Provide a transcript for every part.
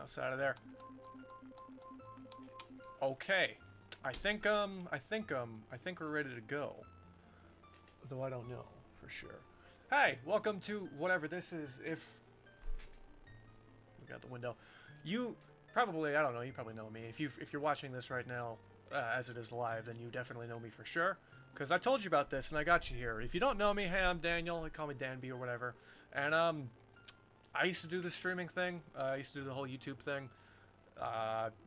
mouse out of there. Okay. I think we're ready to go. Though I don't know for sure. Hey, welcome to whatever this is. If look out the window, you probably, I don't know, you probably know me. If you're watching this right now, as it is live, then you definitely know me for sure. Because I told you about this and I got you here. If you don't know me, hey, I'm Daniel. They call me Dan B or whatever. And I used to do the streaming thing. I used to do the whole YouTube thing.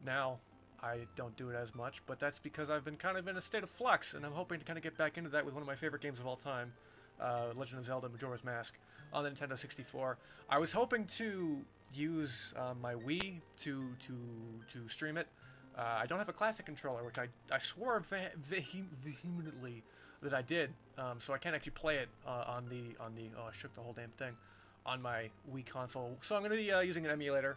Now I don't do it as much, but that's because I've been kind of in a state of flux, and I'm hoping to kind of get back into that with one of my favorite games of all time, Legend of Zelda: Majora's Mask on the Nintendo 64. I was hoping to use my Wii to stream it. I don't have a classic controller, which I swore vehemently that I did, so I can't actually play it on the oh, I shook the whole damn thing on my Wii console. So I'm going to be using an emulator,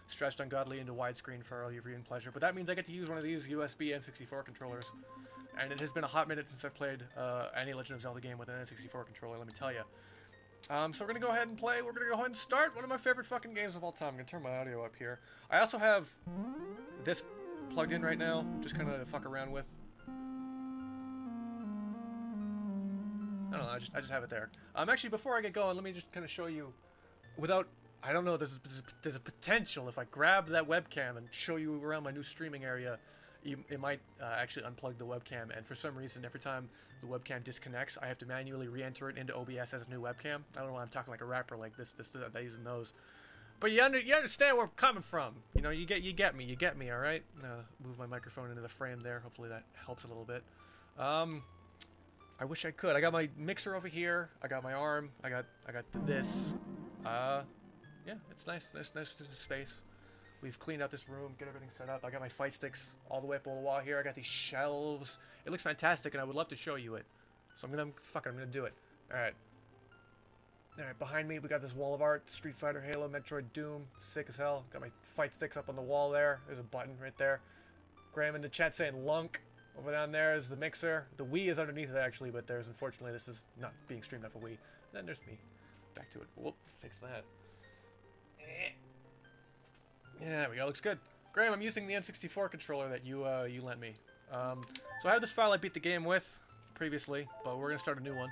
stretched ungodly into widescreen for all your viewing pleasure. But that means I get to use one of these USB N64 controllers, and it has been a hot minute since I've played any Legend of Zelda game with an N64 controller, let me tell you. So we're going to go ahead and play. We're going to go ahead and start one of my favorite fucking games of all time. I'm going to turn my audio up here. I also have this plugged in right now, just kind of to fuck around with. I don't know, I just have it there. Actually, before I get going, let me just kind of show you, without, I don't know, there's a potential, if I grab that webcam and show you around my new streaming area, it might actually unplug the webcam, and for some reason, every time the webcam disconnects, I have to manually re-enter it into OBS as a new webcam. I don't know why I'm talking like a rapper like this, that using those. But you understand where I'm coming from. You know, you get me, all right? Move my microphone into the frame there. Hopefully that helps a little bit. I wish I could. I got my mixer over here. I got my arm. I got this. Yeah, it's nice space. We've cleaned out this room, get everything set up. I got my fight sticks all the way up on the wall here. I got these shelves. It looks fantastic, and I would love to show you it. So I'm gonna do it. All right. All right. Behind me, we got this wall of art: Street Fighter, Halo, Metroid, Doom. Sick as hell. Got my fight sticks up on the wall there. There's a button right there. Graham in the chat saying "lunk." Over down there is the mixer. The Wii is underneath it, actually, but there's, unfortunately, this is not being streamed off a Wii. Then there's me. Back to it. Whoop, fix that. Yeah, there we go. Looks good. Graham, I'm using the N64 controller that you lent me. So I had this file I beat the game with previously, but we're going to start a new one.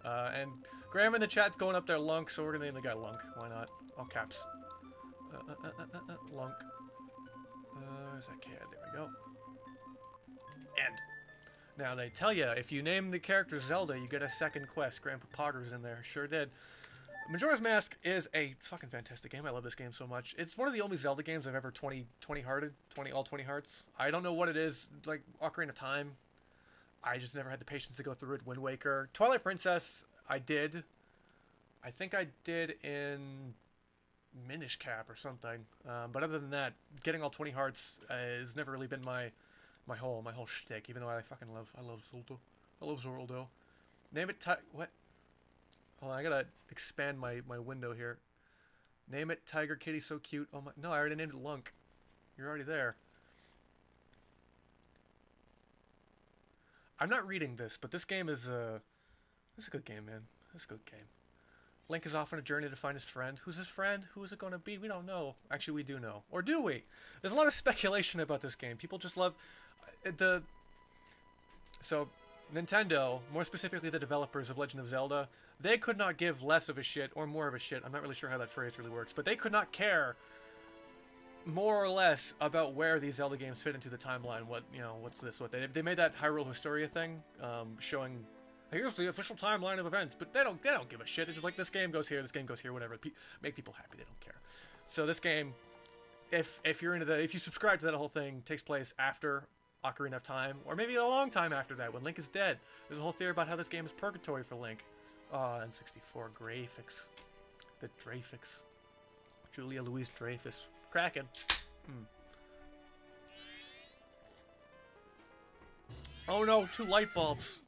And Graham in the chat's going up there, Lunk, so we're going to name the guy Lunk. Why not? All caps. Lunk. Where's that cat? There we go. End. Now, they tell you, if you name the character Zelda, you get a second quest. Grandpa Potter's in there. Sure did. Majora's Mask is a fucking fantastic game. I love this game so much. It's one of the only Zelda games I've ever 20-hearted. All 20 hearts. I don't know what it is. Like, Ocarina of Time. I just never had the patience to go through it. Wind Waker. Twilight Princess, I did. I think I did in Minish Cap or something. But other than that, getting all 20 hearts has never really been my whole shtick, even though I love Zelda. I love Zelda. Name it what? Hold on, I gotta expand my window here. Name it Tiger Kitty So Cute. Oh my, no, I already named it Lunk. You're already there. I'm not reading this, but this game is it's a good game, man. It's a good game. Link is off on a journey to find his friend. Who's his friend? Who is it going to be? We don't know. Actually, we do know. Or do we? There's a lot of speculation about this game. People just love So, Nintendo, more specifically the developers of Legend of Zelda, they could not give less of a shit, or more of a shit. I'm not really sure how that phrase really works, but they could not care more or less about where these Zelda games fit into the timeline. What's this? They made that Hyrule Historia thing, showing, here's the official timeline of events, but they don't give a shit. It's just like, this game goes here, whatever. Make people happy, they don't care. So this game, if you subscribe to that whole thing, takes place after Ocarina of Time, or maybe a long time after that, when Link is dead. There's a whole theory about how this game is purgatory for Link. N64 graphics. The Dreyfus. Julia Louise Dreyfus. Kraken. Oh no, 2 light bulbs.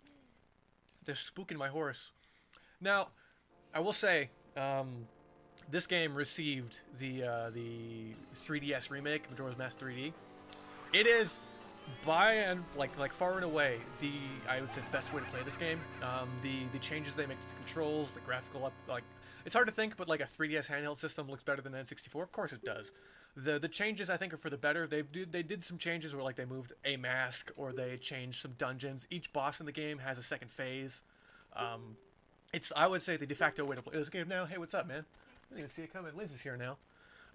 They're spooking my horse. Now, I will say, this game received the 3DS remake, Majora's Mask 3D. It is by and like far and away I would say the best way to play this game. The changes they make to the controls, the graphical up, like it's hard to think, but like a 3DS handheld system looks better than an N64. Of course it does. The changes I think are for the better. They did some changes where like they moved a mask or they changed some dungeons. Each boss in the game has a second phase. It's I would say the de facto way to play this game now. Hey, what's up, man? I didn't even see it coming. Lindsay's here now.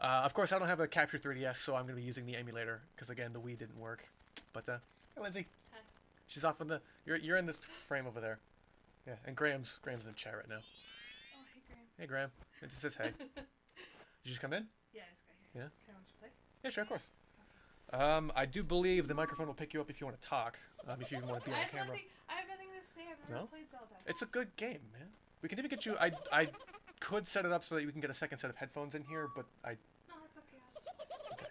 Of course, I don't have a captured 3DS, so I'm going to be using the emulator because again, the Wii didn't work. But hey, Lindsay. Hi. She's off in the. You're in this frame over there. Yeah, and Graham's in the chat right now. Oh, hey, Graham. Hey, Graham. It just says hey. Did you just come in? Yeah, I just got here. Yeah. Can I watch you play? Yeah, sure, of course. I do believe the microphone will pick you up if you want to talk. If you even want to be on camera. I have nothing to say. I've never played Zelda. It's a good game, man. We can even get you. I could set it up so that you can get a second set of headphones in here, but I. No, it's okay.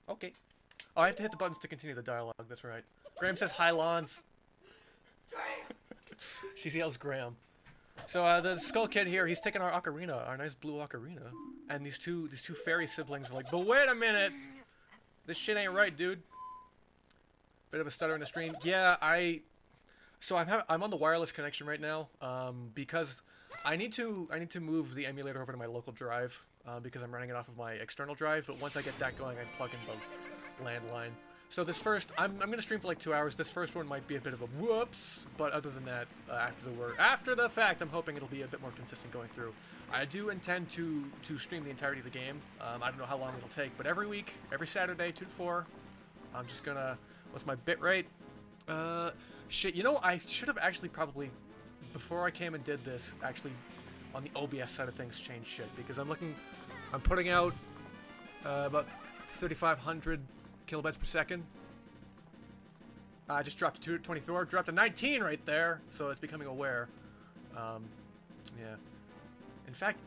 Okay. Oh, I have to hit the buttons to continue the dialogue. That's right. Graham says hi, Lons. She yells Graham. So the Skull Kid here, he's taking our ocarina, our nice blue ocarina, and these two fairy siblings are like, but wait a minute, this shit ain't right, dude. Bit of a stutter in the stream. Yeah, I'm on the wireless connection right now, because I need to move the emulator over to my local drive, because I'm running it off of my external drive. But once I get that going, I can plug in the landline. So this first, I'm gonna stream for like 2 hours. This first one might be a bit of a whoops, but other than that, after the fact, I'm hoping it'll be a bit more consistent going through. I do intend to stream the entirety of the game. I don't know how long it'll take, but every week, every Saturday, 2 to 4, I'm just gonna. What's my bit rate? Shit. You know, I should have actually probably, before I came and did this, actually, on the OBS side of things, changed shit because I'm putting out about 3,500 kilobytes per second. I just dropped to 24, dropped to 19 right there, so it's becoming aware. Yeah. In fact,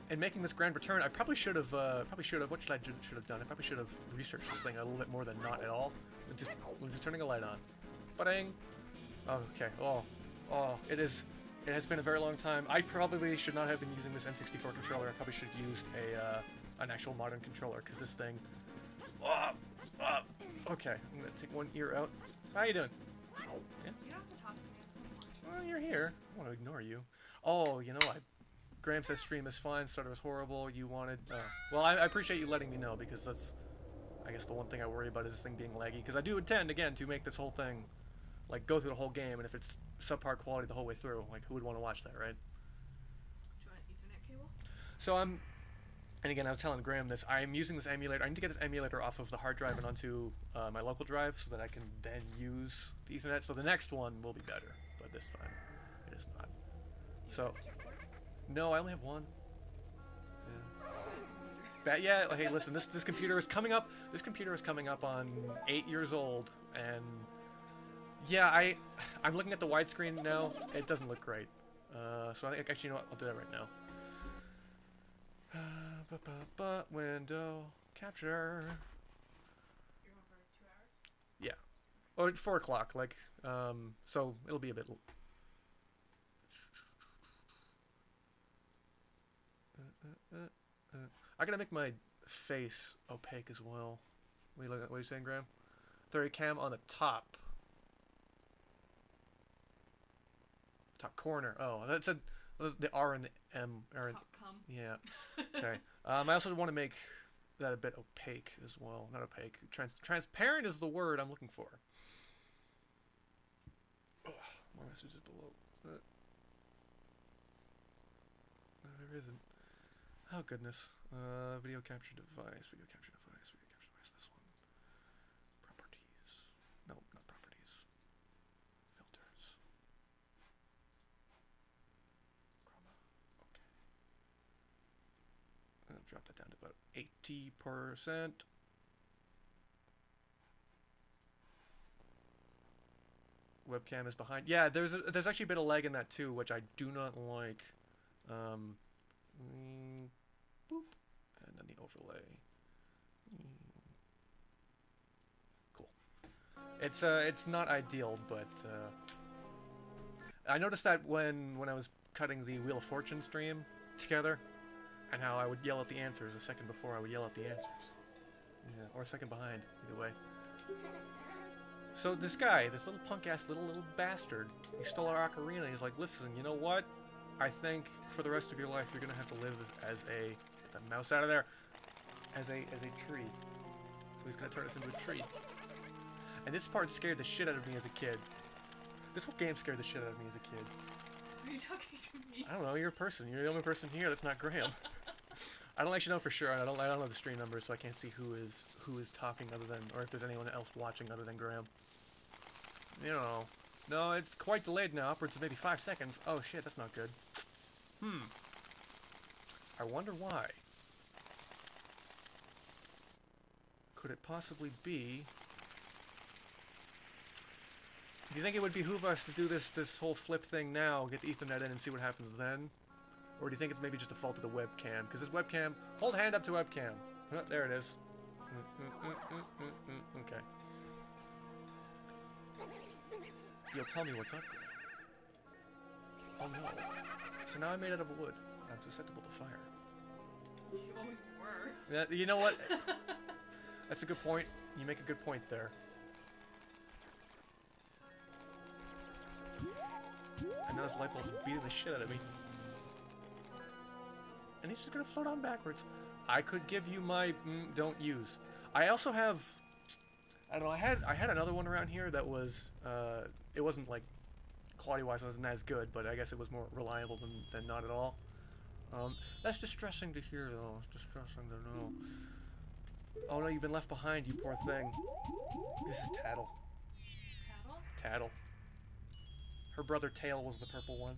in making this grand return, I probably should have. What should I should have done? I probably should have researched this thing a little bit more than not at all. Just turning a light on. Ba-ding. Oh, okay. Oh, it has been a very long time. I probably should not have been using this N64 controller. I probably should have used an actual modern controller because this thing. Okay, I'm gonna take one ear out. How you doing? Yeah? You don't have to talk to me so much. Well, you're here. I want to ignore you. Oh, you know, Graham says stream is fine, starter was horrible, you wanted... well, I appreciate you letting me know, because that's... I guess the one thing I worry about is this thing being laggy, because I do intend, again, to make this whole thing, like, go through the whole game, and if it's subpar quality the whole way through, like, who would want to watch that, right? Do you want an Ethernet cable? So and again, I was telling Graham this, I'm using this emulator, I need to get this emulator off of the hard drive and onto my local drive, so that I can then use the Ethernet, so the next one will be better, but this time, it is not. So... No, I only have one. Yeah. Hey, listen. This computer is coming up. This computer is coming up on 8 years old, and yeah, I'm looking at the widescreen now. It doesn't look great. So I think actually, you know what? I'll do that right now. Window capture. You're going for 2 hours? Yeah. Or 4 o'clock. Like, so it'll be a bit. I gotta make my face opaque as well. What are you saying, Graham? 30 cam on the top. Top corner. Oh, that said the R and the M. Come. Yeah. Okay. I also want to make that a bit opaque as well. Not opaque. Transparent is the word I'm looking for. More messages below. No, there isn't. Oh goodness. Video capture device, this one. Properties. No, not properties. Filters. Chroma. Okay. I'll drop that down to about 80%. Webcam is behind. Yeah, there's actually a bit of lag in that too, which I do not like. Boop. And then the overlay. Cool. It's not ideal, but I noticed that when I was cutting the Wheel of Fortune stream together, and how I would yell out the answers a second before I would yell out the answers. Yeah, or a second behind, either way. So this guy, this little punk-ass little bastard, he stole our ocarina. He's like, listen, you know what? I think for the rest of your life you're gonna have to live as a, get the mouse out of there, as a tree. So he's gonna turn us into a tree. And this part scared the shit out of me as a kid. This whole game scared the shit out of me as a kid. Are you talking to me? I don't know. You're a person. You're the only person here that's not Graham. I don't actually know for sure. I don't know the stream numbers, so I can't see who is talking other than, or if there's anyone else watching other than Graham. You know. No, it's quite delayed now, upwards of maybe 5 seconds. Oh shit, that's not good. I wonder why. Could it possibly be? Do you think it would behoove us to do this whole flip thing now, get the Ethernet in and see what happens then? Or do you think it's maybe just a fault of the webcam? Because this webcam, hold hand up to webcam. Oh, there it is. Okay. You'll tell me what's up there. Oh no. So now I'm made out of wood. I'm susceptible to fire. You always were. Yeah, you know what? That's a good point. You make a good point there. I know this light bulb's beating the shit out of me. And he's just gonna float on backwards. I could give you my don't use. I also have, I don't know, I had another one around here that was it wasn't like quality-wise it wasn't as good, but I guess it was more reliable than not at all. That's distressing to hear though. It's distressing to know. Oh no, you've been left behind, you poor thing. This is Tattle. Tattle? Tattle. Her brother Tail was the purple one.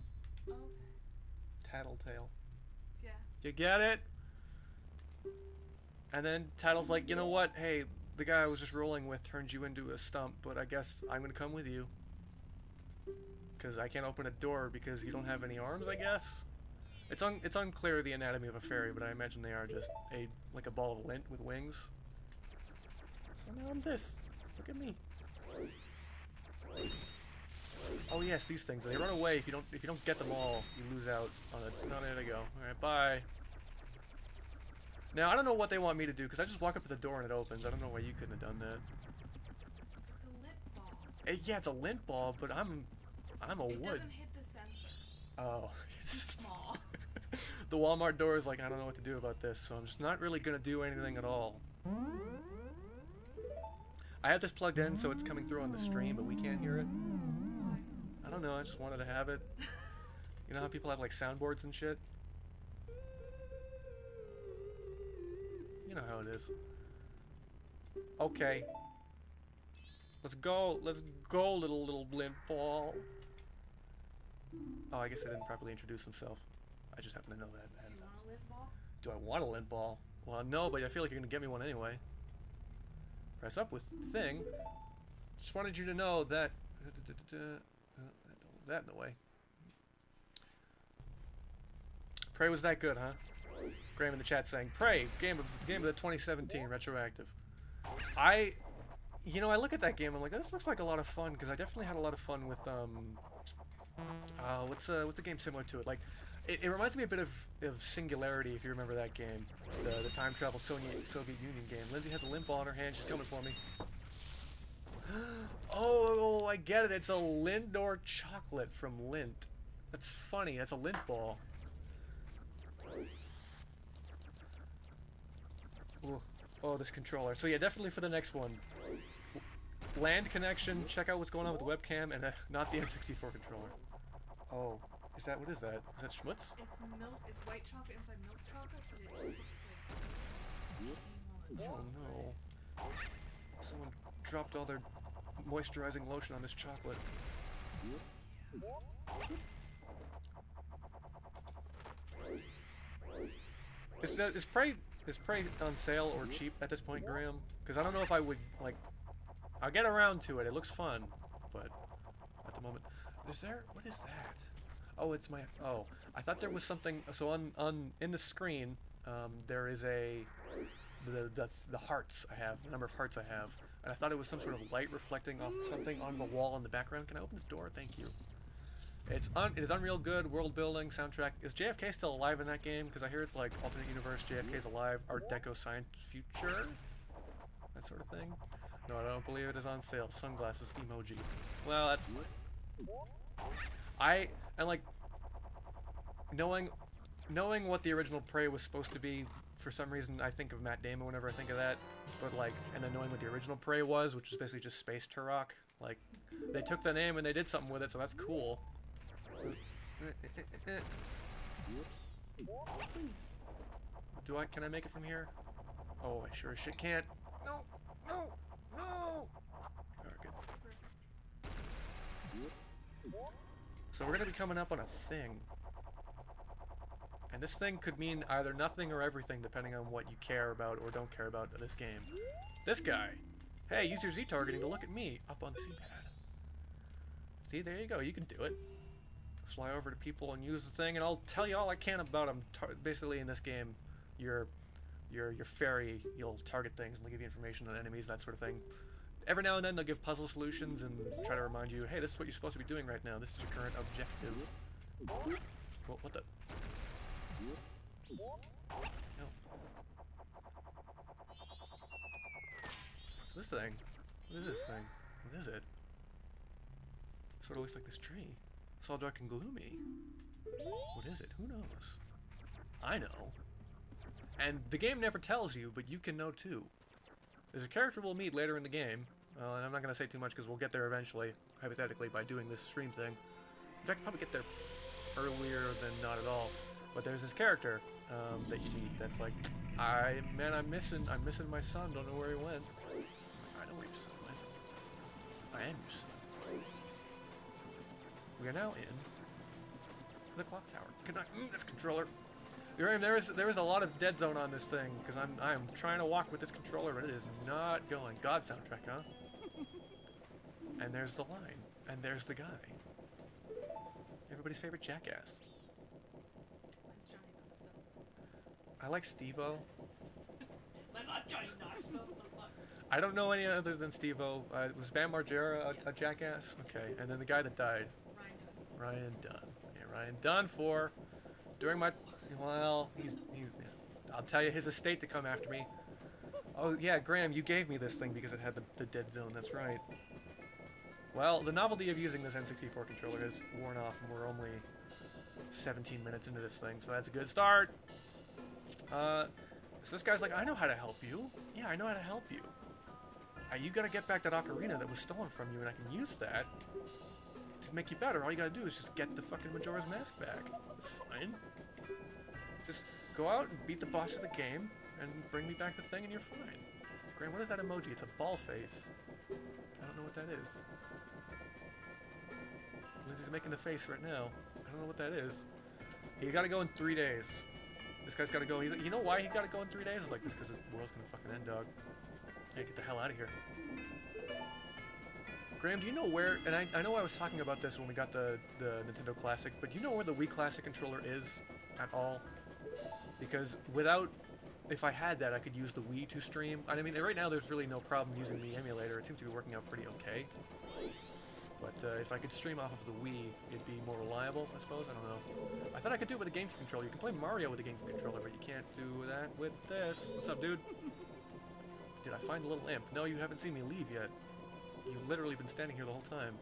Oh, okay. Tattletale. Yeah. You get it? And then Tattle's like, you know what? Hey, the guy I was just rolling with turned you into a stump, but I guess I'm gonna come with you. Because I can't open a door because you don't have any arms, I guess? It's unclear the anatomy of a fairy, but I imagine they are just like a ball of lint with wings. So now I'm this. Look at me. Oh yes, these things. They run away if you don't get them all. You lose out on it. No, there they go. All right, bye. Now I don't know what they want me to do because I just walk up to the door and it opens. I don't know why you couldn't have done that. It's a lint ball. Yeah, it's a lint ball, but I'm a wood. It doesn't hit the sensor. Oh. It's small. The Walmart door is like, I don't know what to do about this, so I'm just not really gonna do anything at all. I have this plugged in, so it's coming through on the stream, but we can't hear it. I don't know, I just wanted to have it. You know how people have like soundboards and shit? You know how it is. Okay. Let's go, little lint ball. Oh, I guess I didn't properly introduce himself. I just happen to know that. Do you want a lint ball? Do I want a lint ball? Well, no, but I feel like you're gonna get me one anyway. Press up with thing. Just wanted you to know that. That in the way. Prey was that good, huh? Graham in the chat saying, "Prey, game of the 2017 retroactive." You know, I look at that game. I'm like, this looks like a lot of fun because I definitely had a lot of fun with what's a game similar to it? Like, it reminds me a bit of Singularity, if you remember that game, the time travel Soviet Union game. Lindsay has a lint ball in her hand. She's coming for me. Oh, I get it. It's a Lindor chocolate from Lint. That's funny. That's a lint ball. Ooh. Oh, this controller. So yeah, definitely for the next one. Land connection. Check out what's going on with the webcam and not the N64 controller. Oh, what is that? Is that schmutz? It's milk. It's white chocolate inside milk chocolate, but it looks like Oh no. Someone dropped all their moisturizing lotion on this chocolate. Is Prey on sale or cheap at this point, Graham? Because I don't know if I would, like... I'll get around to it. It looks fun, but at the moment... What is that? Oh, it's my... Oh, I thought there was something... So in the screen, there is the hearts I have, the number of hearts I have. And I thought it was some sort of light reflecting off something on the wall in the background. Can I open this door? Thank you. It is unreal good, world building, soundtrack. Is JFK still alive in that game? Because I hear it's like alternate universe, JFK's alive, Art Deco science future? That sort of thing. No, I don't believe it is on sale. Sunglasses emoji. Well, that's and like knowing what the original Prey was supposed to be. For some reason, I think of Matt Damon whenever I think of that. But like, and then knowing what the original Prey was, which is basically just space Turok. Like, they took the name and they did something with it, so that's cool. Can I make it from here? Oh, I sure as shit can't. No, no, no! Alright, good. So we're gonna be coming up on a thing. And this thing could mean either nothing or everything, depending on what you care about or don't care about in this game. This guy! Hey, use your Z targeting to look at me up on the C-pad. See, there you go, you can do it. Fly over to people and use the thing, and I'll tell you all I can about them. Basically, in this game, your fairy, you'll target things and they'll give you information on enemies, that sort of thing. Every now and then they'll give puzzle solutions and try to remind you, hey, this is what you're supposed to be doing right now. This is your current objective. Well, what the? No. This thing? What is this thing? What is it? Sort of looks like this tree. It's all dark and gloomy. What is it? Who knows? I know. And the game never tells you, but you can know too. There's a character we'll meet later in the game, and I'm not going to say too much because we'll get there eventually, hypothetically, by doing this stream thing. In fact, probably get there earlier than not at all. But there's this character that you meet that's like, man, I'm missing my son. Don't know where he went. I know where your son went. I am your son. We are now in the clock tower. Good night. This controller. There is a lot of dead zone on this thing because I am trying to walk with this controller, but it is not going. God soundtrack, huh? And there's the line, and there's the guy. Everybody's favorite jackass. Mine's Johnny Knoxville. I like Steve-O. Mine's not Johnny Knoxville. What the fuck? I don't know any other than Steve-O. Was Majora a jackass? Okay, and then the guy that died. Ryan Dunn. Yeah, Ryan Dunn for during my. Well, he's I'll tell you his estate to come after me. Oh yeah, Graham, you gave me this thing because it had the dead zone. That's right. Well, the novelty of using this N64 controller has worn off, and we're only 17 minutes into this thing, so that's a good start. So this guy's like, I know how to help you. Yeah, I know how to help you. You gotta get back that ocarina that was stolen from you, and I can use that to make you better. All you gotta do is just get the fucking Majora's Mask back. That's fine. Just go out and beat the boss of the game, and bring me back the thing, and you're fine. Graham, what is that emoji? It's a ball face. I don't know what that is. Lindsay's making the face right now. I don't know what that is. You gotta go in 3 days. This guy's gotta go. He's like, you know why he gotta go in 3 days? It's like this because the world's gonna fucking end, dog. Hey, get the hell out of here. Graham, do you know where, and I know I was talking about this when we got the Nintendo Classic, but do you know where the Wii Classic controller is at all? Because if I had that, I could use the Wii to stream. I mean, right now there's really no problem using the emulator. It seems to be working out pretty okay. But if I could stream off of the Wii, it'd be more reliable, I suppose. I don't know. I thought I could do it with a GameCube controller. You can play Mario with a GameCube controller, but you can't do that with this. What's up, dude? Did I find a little imp? No, you haven't seen me leave yet. You've literally been standing here the whole time.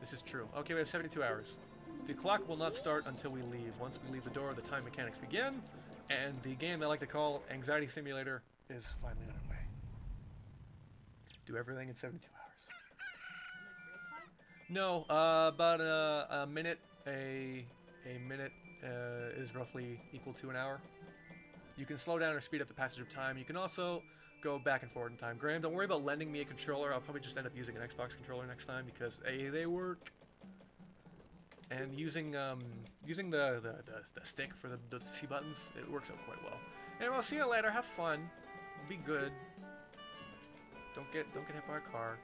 This is true. Okay, we have 72 hours. The clock will not start until we leave. Once we leave the door, the time mechanics begin, and the game I like to call Anxiety Simulator is finally underway. Do everything in 72 hours. No, about a minute. A minute is roughly equal to an hour. You can slow down or speed up the passage of time. You can also go back and forward in time. Graham, don't worry about lending me a controller. I'll probably just end up using an Xbox controller next time because A, they work. And using the stick for the C buttons, it works out quite well. Anyway, I'll see you later. Have fun. Be good. Don't get hit by a car.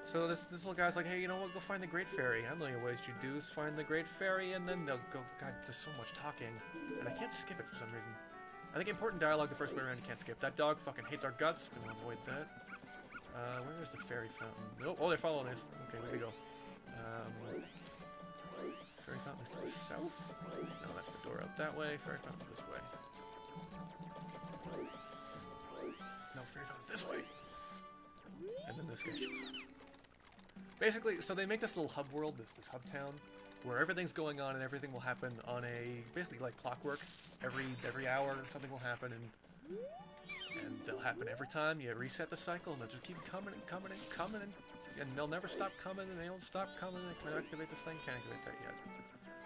So this little guy's like, hey, you know what? Go find the Great Fairy. I know what you do is find the Great Fairy, and then they'll go. God, there's so much talking, and I can't skip it for some reason. I think important dialogue the first way around you can't skip. That dog fucking hates our guts. We're gonna avoid that. Where is the fairy fountain? Oh, they're following us. Okay, where we go? Fairy fountain is to the south. No, that's the door out that way. Fairy fountain this way. No, fairy fountain's this way. And then this guy shows up. Basically, so they make this little hub world, this hub town, where everything's going on and everything will happen on a, basically like clockwork. Every hour something will happen, and they'll happen every time. You reset the cycle, and they'll just keep coming and coming and coming, and they'll never stop coming, and they don't stop coming. They can activate this thing, can't activate that yet.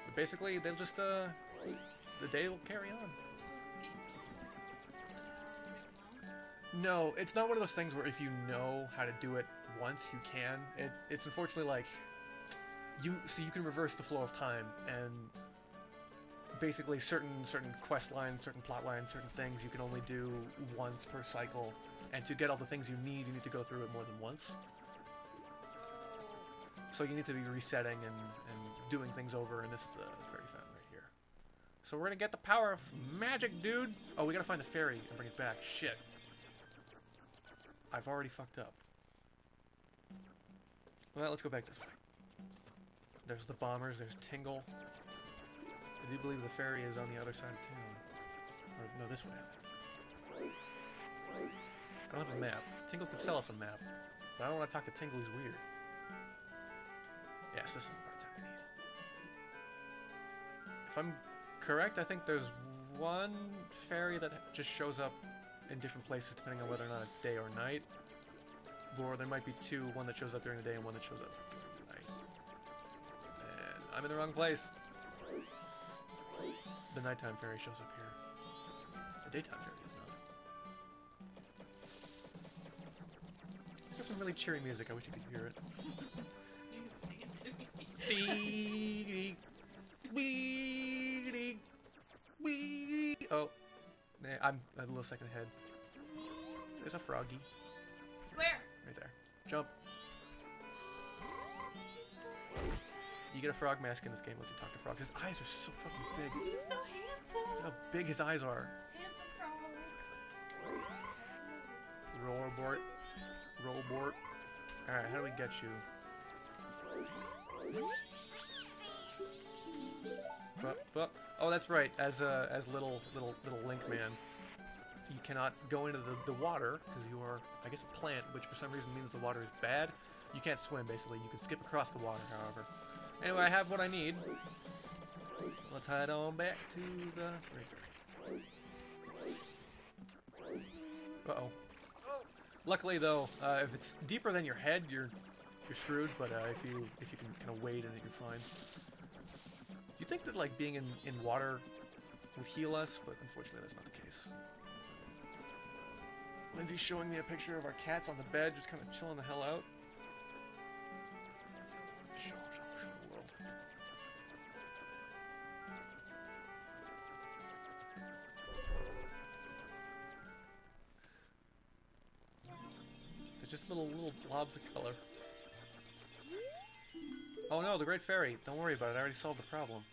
But basically, they'll just, the day will carry on. No, it's not one of those things where if you know how to do it once, you can. It's unfortunately like, you can reverse the flow of time, and basically certain quest lines, certain plot lines, certain things you can only do once per cycle, and to get all the things you need to go through it more than once. So you need to be resetting and doing things over, and this is the fairy fountain right here. So we're gonna get the power of magic, dude! Oh, we gotta find the fairy and bring it back. Shit. I've already fucked up. Well, let's go back this way. There's the bombers, there's Tingle. I do believe the ferry is on the other side of town. Or, no, this way, I think. I don't have a map. Tingle could sell us a map. But I don't want to talk to Tingle, he's weird. Yes, this is about the time we need. If I'm correct, I think there's one ferry that just shows up in different places depending on whether or not it's day or night. Or there might be two, one that shows up during the day and one that shows up during the night. And I'm in the wrong place. The nighttime ferry shows up here. The daytime ferry does not. It's got some really cheery music. I wish you could hear it. You can sing it to me. Oh, I'm a little second ahead. There's a froggy. Where? Right there. Jump. You get a frog mask in this game once you talk to frogs. His eyes are so fucking big. He's so handsome. Look how big his eyes are. Handsome frog. Rollbort. Rollbort. Alright, how do we get you? Oh, that's right. As little Link man, you cannot go into the water because you are, I guess, a plant, which for some reason means the water is bad. You can't swim, basically. You can skip across the water, however. Anyway, I have what I need. Let's head on back to the river. Uh-oh. Luckily, though, if it's deeper than your head, you're screwed. But if you can kind of wade in it, you're fine. You'd think that like being in water would heal us, but unfortunately, that's not the case. Lindsay's showing me a picture of our cats on the bed, just kind of chilling the hell out. Show the world. They're just little blobs of color. Oh no, the Great Fairy. Don't worry about it, I already solved the problem.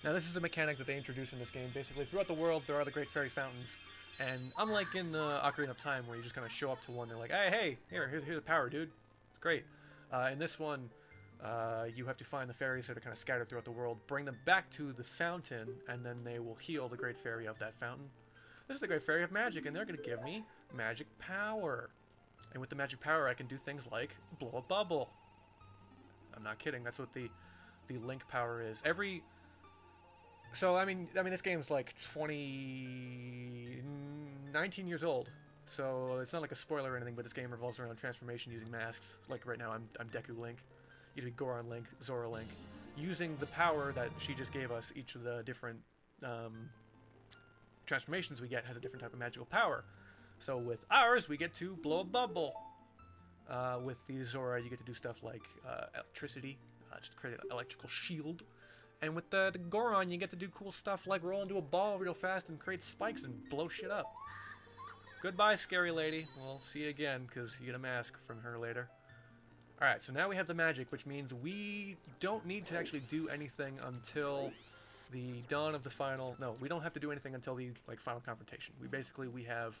Now this is a mechanic that they introduced in this game. Basically, throughout the world, there are the Great Fairy Fountains. And unlike in Ocarina of Time, where you just kind of show up to one, they're like, hey, here's a power, dude. It's great. In this one, you have to find the fairies that are kind of scattered throughout the world, bring them back to the fountain, and then they will heal the Great Fairy of that fountain. This is the Great Fairy of Magic, and they're going to give me magic power. And with the magic power, I can do things like blow a bubble. I'm not kidding. That's what the Link power is. So I mean, this game's like 19 years old. So it's not like a spoiler or anything, but this game revolves around transformation using masks. Like right now, I'm Deku Link. You can be Goron Link, Zora Link, using the power that she just gave us. Each of the different transformations we get has a different type of magical power. So with ours, we get to blow a bubble. With the Zora, you get to do stuff like electricity, just create an electrical shield. And with the Goron, you get to do cool stuff like roll into a ball real fast and create spikes and blow shit up. Goodbye, scary lady. We'll see you again, because you get a mask from her later. Alright, so now we have the magic, which means we don't need to actually do anything until the dawn of the final... No, we don't have to do anything until the final confrontation. We have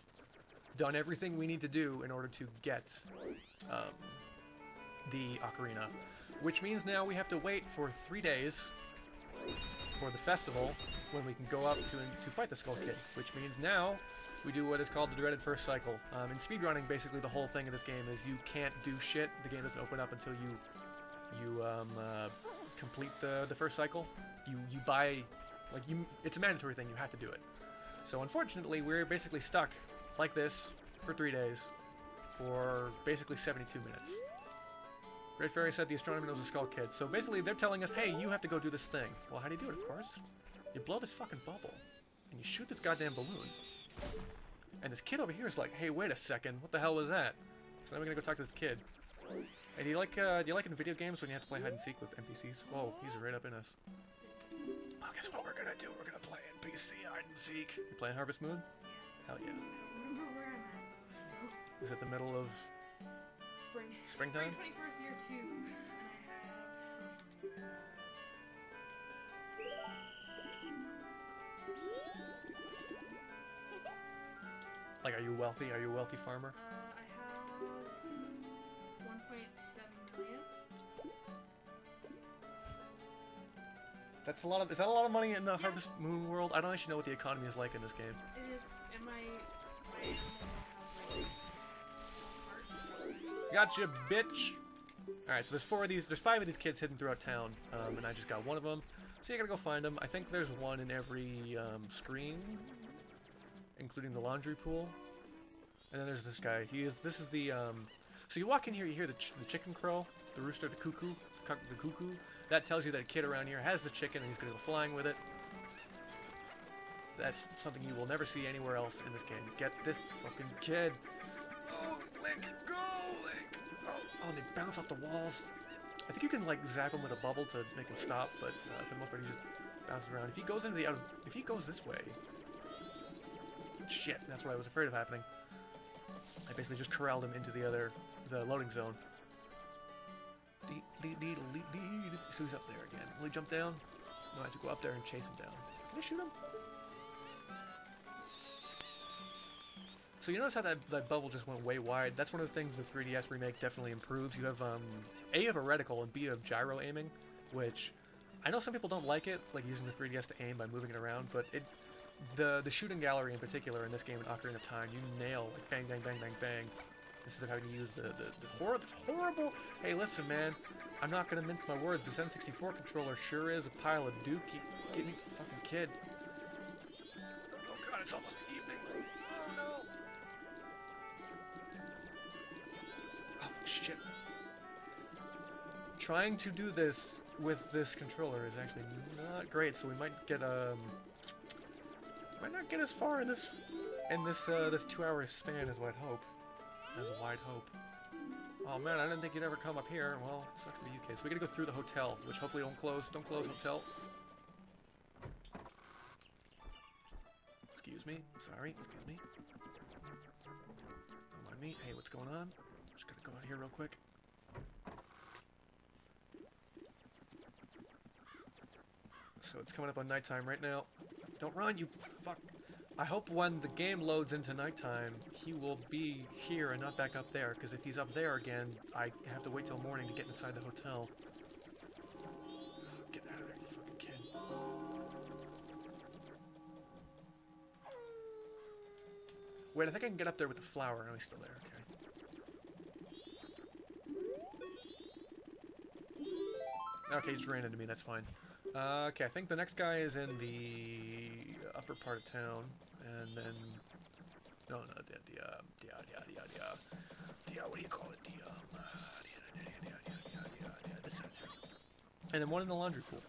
done everything we need to do in order to get the ocarina. Which means now we have to wait for 3 days for the festival when we can go up to fight the Skull Kid. Which means now we do what is called the dreaded first cycle. In speedrunning, basically the whole thing of this game is you can't do shit. The game doesn't open up until you complete the first cycle. You buy, like, it's a mandatory thing. You have to do it. So unfortunately, we're basically stuck like this for 3 days for basically 72 minutes. Great Fairy said the astronomer knows the Skull Kid. So basically, they're telling us, hey, you have to go do this thing. Well, how do you do it, of course? You blow this fucking bubble, and you shoot this goddamn balloon. And this kid over here is like, hey, wait a second, what the hell was that? So now we're gonna go talk to this kid. Hey, do you like in video games when you have to play hide and seek with NPCs? Whoa, he's right up in us. Well, guess what we're gonna do? We're gonna play NPC hide and seek. You playing Harvest Moon? Hell yeah. I don't remember where I'm at, so. Is it the middle of springtime? Spring 21st year 2, and I have... Like, are you wealthy? Are you a wealthy farmer? I have 1.7 million. That's a lot of. Is that a lot of money in the Harvest Moon world? I don't actually know what the economy is like in this game. It is, and my Gotcha, bitch. All right, so there's 4 of these. There's 5 of these kids hidden throughout town, and I just got one of them. So you gotta go find them. I think there's one in every screen, including the laundry pool. And then there's this guy. This is the. So you walk in here, you hear the chicken crow, the rooster, the cuckoo. That tells you that a kid around here has the chicken and he's gonna go flying with it. That's something you will never see anywhere else in this game. Get this fucking kid. Oh, Link, go, Link. Oh, and they bounce off the walls. I think you can like zap him with a bubble to make him stop, but for the most part he just bounces around. If he goes into if he goes this way, shit, that's what I was afraid of happening. I basically just corralled him into the loading zone. So he's up there again. Will he jump down? No, I have to go up there and chase him down. Can I shoot him? So you notice how that bubble just went way wide? That's one of the things the 3DS remake definitely improves. You have, A, you have a reticle, and B, you have gyro aiming, which I know some people don't like it, like using the 3DS to aim by moving it around, but the shooting gallery in particular in this game in Ocarina of Time, you nail, like, bang, bang, bang, bang, bang, instead of having to use the horrible... Hey, listen, man, I'm not gonna mince my words. This N64 controller sure is a pile of dookie. Get me, fucking kid. Oh god, it's almost evening. Oh no. Oh shit. Trying to do this with this controller is actually not great, so we might get might not get as far in this 2-hour span as I'd hope. As a wide hope. Oh man, I didn't think you'd ever come up here. Well, sucks to be you kids. So we gotta go through the hotel, which hopefully don't close. Don't close, hotel. Excuse me. Sorry. Excuse me. Don't mind me. Hey, what's going on? Just gotta go out here real quick. So it's coming up on nighttime right now. Don't run, you fuck. I hope when the game loads into nighttime, he will be here and not back up there, because if he's up there again, I have to wait till morning to get inside the hotel. Get out of there, you fucking kid. Wait, I think I can get up there with the flower. No, he's still there, okay. Okay, he just ran into me, that's fine. Okay, I think the next guy is in the upper part of town, and then... No, what do you call it? This side of town. And then one in the laundry pool.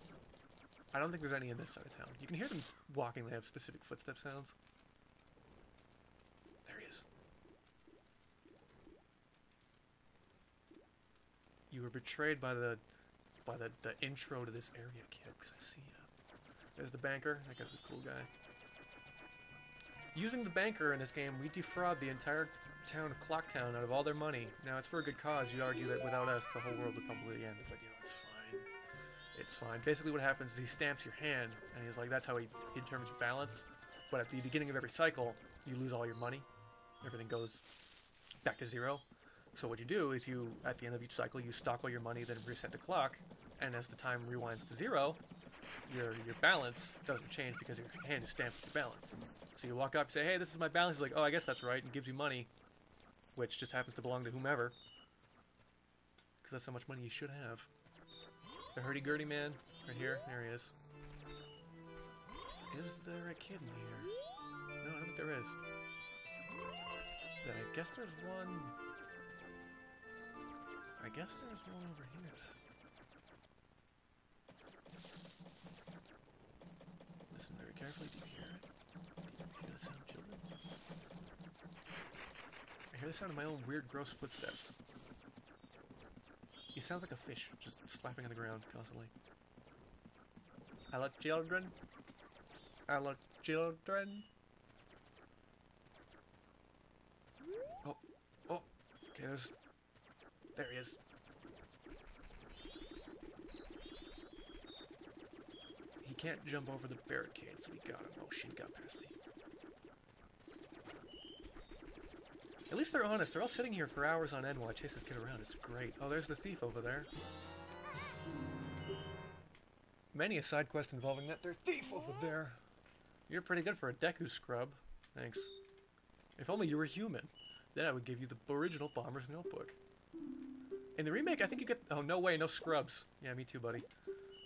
I don't think there's any in this side of town. You can hear them walking, they have specific footstep sounds. There he is. You were betrayed by the intro to this area, kid, because I see ya. There's the banker. That guy's a cool guy. Using the banker in this game, we defraud the entire town of Clocktown out of all their money. Now, it's for a good cause. You'd argue that without us, the whole world would probably end. But, you know, it's fine. It's fine. Basically, what happens is he stamps your hand, and he's like, that's how he determines your balance. But at the beginning of every cycle, you lose all your money. Everything goes back to zero. So what you do is you, at the end of each cycle, you stock all your money, then reset the clock, and as the time rewinds to zero, your balance doesn't change because your hand is stamped with your balance. So you walk up, say, hey, this is my balance. He's like, oh, I guess that's right, and gives you money, which just happens to belong to whomever. Because that's how much money you should have. The hurdy-gurdy man, right here. There he is. Is there a kid in here? No, I don't think there is. Then I guess there's one... I guess there's one over here. Listen very carefully. Do you hear it? Do you hear the sound, children? I hear the sound of my own weird, gross footsteps. He sounds like a fish, just slapping on the ground constantly. Hello, children. Hello, children. Oh, oh. Okay, there he is. He can't jump over the barricade, so we got him. Oh shit, he got past me. At least they're honest. They're all sitting here for hours on end while I chase this kid around. It's great. Oh, there's the thief over there. Many a side quest involving that there thief over there. You're pretty good for a Deku scrub. Thanks. If only you were human. Then I would give you the original Bomber's Notebook. In the remake, I think you get... Oh, no way, no scrubs. Yeah, me too, buddy.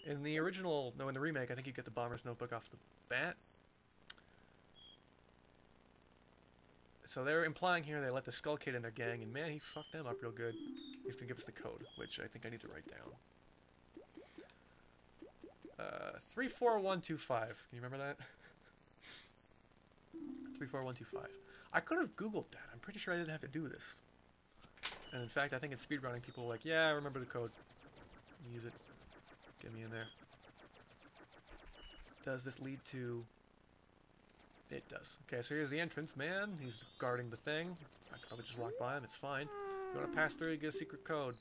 In the original... No, in the remake, I think you get the Bomber's Notebook off the bat. So they're implying here they let the Skull Kid in their gang, and man, he fucked them up real good. He's gonna give us the code, which I think I need to write down. 34125. Can you remember that? 34125. I could have Googled that. I'm pretty sure I didn't have to do this. And in fact, I think in speedrunning, people were like, yeah, I remember the code. Use it. Get me in there. Does this lead to... It does. Okay, so here's the entrance, man. He's guarding the thing. I could probably just walk by him. It's fine. You want to pass through, you get a secret code.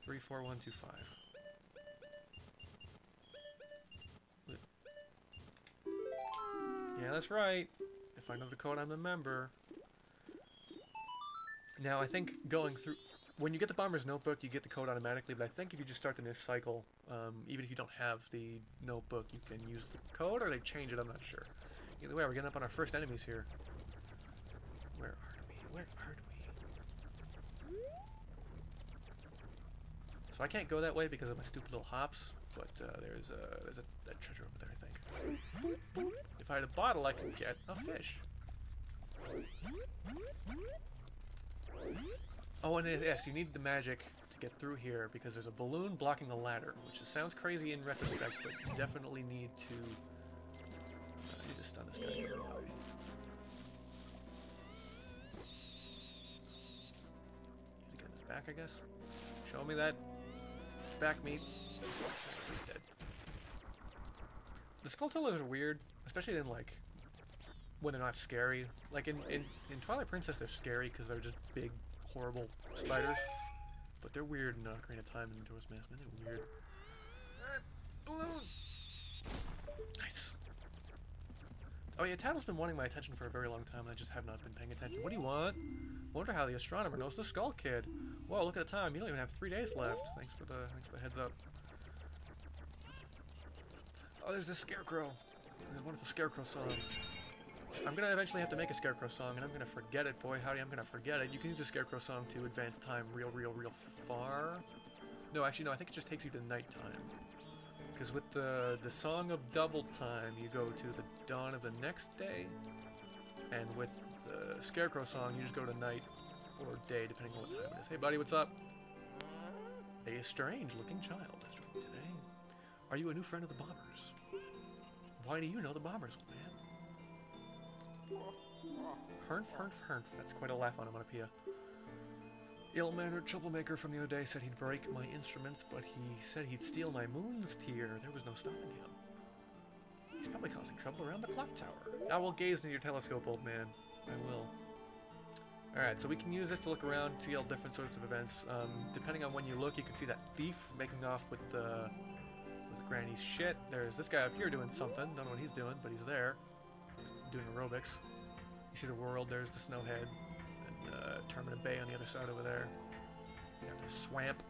34125. Yeah, that's right. If I know the code, I'm a member. Now, I think going through... When you get the Bomber's Notebook, you get the code automatically, but I think if you just start the new cycle, even if you don't have the notebook, you can use the code, or they change it, I'm not sure. Either way, we're getting up on our first enemies here. Where are we? Where are we? So I can't go that way because of my stupid little hops, but there's a treasure over there, I think. If I had a bottle, I could get a fish. Oh, and yes, you need the magic to get through here because there's a balloon blocking the ladder, which sounds crazy in retrospect, but you definitely need to... I need to stun this guy. Need to get in his back, I guess. Show me that back meat. He's dead. The skull toilers are weird, especially in like when they're not scary. Like in Twilight Princess, they're scary because they're just big, horrible spiders. But they're weird in Ocarina of Time and Majora's Mask. Man, they're weird. Balloon! Nice. Oh yeah, Tattle's been wanting my attention for a very long time and I just have not been paying attention. What do you want? Wonder how the astronomer knows the Skull Kid. Whoa, look at the time. You don't even have 3 days left. Thanks for the heads up. Oh, there's this Scarecrow. There's a wonderful Scarecrow song. I'm gonna eventually have to make a Scarecrow song, and I'm gonna forget it. Boy, howdy, I'm gonna forget it. You can use the Scarecrow song to advance time real far. No, actually, no, I think it just takes you to nighttime. Because with the Song of Double Time, you go to the dawn of the next day. And with the Scarecrow song, you just go to night or day, depending on what time it is. Hey, buddy, what's up? A strange-looking child has joined me today. Are you a new friend of the Bombers? Why do you know the Bombers, old man? Hernf. That's quite a laugh onomatopoeia. Ill-mannered troublemaker from the other day said he'd break my instruments, but he said he'd steal my moon's tear. There was no stopping him. He's probably causing trouble around the clock tower. I will gaze into your telescope, old man. I will. Alright, so we can use this to look around, see all different sorts of events. Depending on when you look, you can see that thief making off with Granny's shit. There's this guy up here doing something. Don't know what he's doing, but he's there. He's doing aerobics. You see the world, there's the Snowhead. And Terminal Bay on the other side over there. You got the swamp.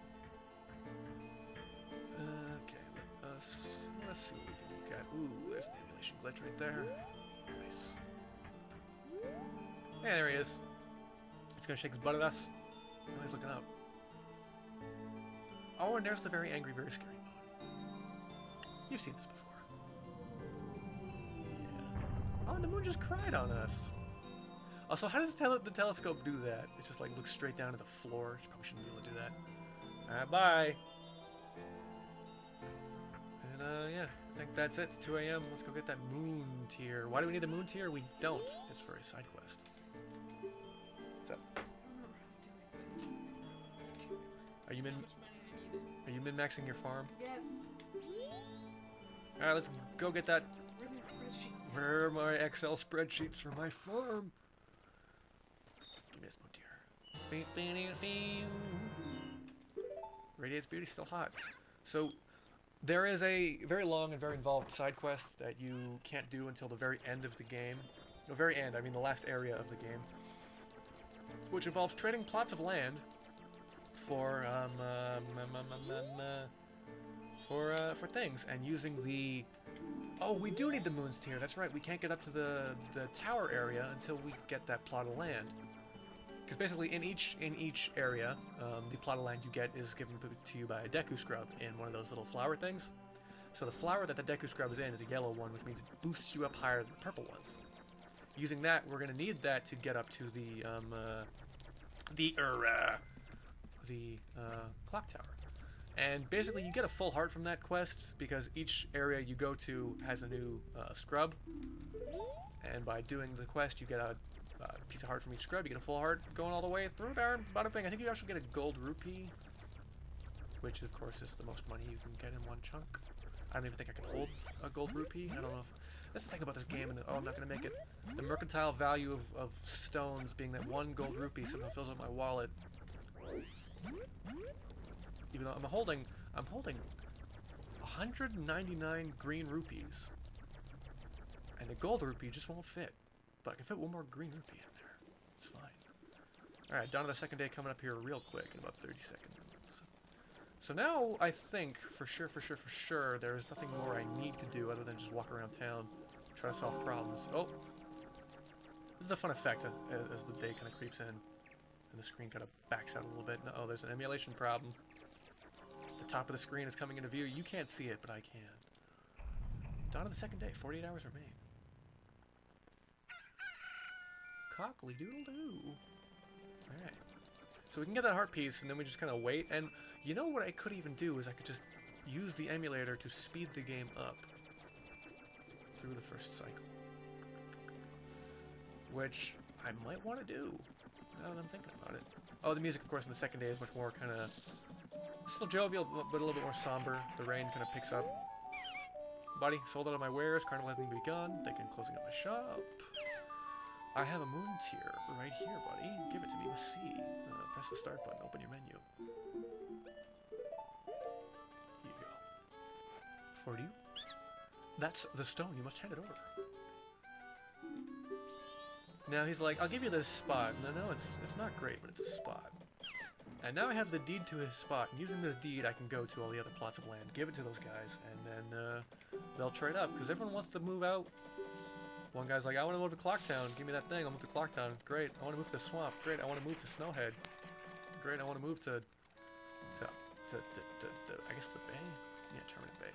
Okay, let's see what we can look look at. Ooh, there's an emulation glitch right there. Nice. Yeah, there he is. He's gonna shake his butt at us. Oh, he's looking up. Oh, and there's the very angry, very scary mode. You've seen this before. Yeah. Oh, and the moon just cried on us. Also, how does the telescope do that? It just like looks straight down to the floor. You probably shouldn't be able to do that. Alright, bye. And yeah, I think that's it. It's 2 a.m. Let's go get that moon tier. Why do we need the moon tier? We don't. It's for a side quest. What's up? Are you min-maxing your farm? Yes. Alright, let's go get that. Where's my spreadsheets? Where are my Excel spreadsheets for my farm? Give me this moon tier. Radiates Beauty still hot. So there is a very long and very involved side quest that you can't do until the very end of the game. No, very end, I mean the last area of the game. Which involves trading plots of land for things and using the... Oh, we do need the moons tier. That's right. We can't get up to the tower area until we get that plot of land. Because basically, in each area, the plot of land you get is given to you by a Deku Scrub in one of those little flower things. So the flower that the Deku Scrub is in is a yellow one, which means it boosts you up higher than the purple ones. Using that, we're going to need that to get up to the clock tower. And basically, you get a full heart from that quest because each area you go to has a new scrub. And by doing the quest, you get a piece of heart from each scrub. You get a full heart going all the way through there. Bada bing. I think you actually get a gold rupee, which of course is the most money you can get in one chunk. I don't even think I can hold a gold rupee. I don't know if... That's the thing about this game, and oh, I'm not going to make it. The mercantile value of stones being that one gold rupee somehow fills up my wallet. Even though I'm holding 199 green rupees. And the gold rupee just won't fit. But I can fit one more green rupee in there. It's fine. Alright, down to the second day coming up here real quick in about 30 seconds. So now I think, for sure, there is nothing more I need to do other than just walk around town, try to solve problems. Oh! This is a fun effect as the day kind of creeps in. And the screen kind of backs out a little bit. Oh, there's an emulation problem. The top of the screen is coming into view. You can't see it, but I can. Dawn of the second day. 48 hours remain. Cockly-doodle-doo. Alright. So we can get that heart piece, and then we just kind of wait. And you know what I could even do is I could just use the emulator to speed the game up through the first cycle. Which I might want to do. Now that I'm thinking about it. Oh, the music, of course, in the second day is much more kind of... still jovial, but a little bit more somber. The rain kind of picks up. Buddy, sold out of my wares. Carnival hasn't even begun. Thinking of closing up my shop. I have a moon tier right here, buddy. Give it to me with C. Press the start button. Open your menu. Here you go. For you. That's the stone. You must hand it over. Now he's like, I'll give you this spot. No, it's not great, but it's a spot. And now I have the deed to his spot. And using this deed, I can go to all the other plots of land, give it to those guys, and then they'll trade up. Because everyone wants to move out. One guy's like, I want to move to Clocktown. Give me that thing. I'll move to Clocktown. Great. I want to move to the swamp. Great. I want to move to Snowhead. Great. I want to move to I guess the bay? Yeah, Terminate Bay.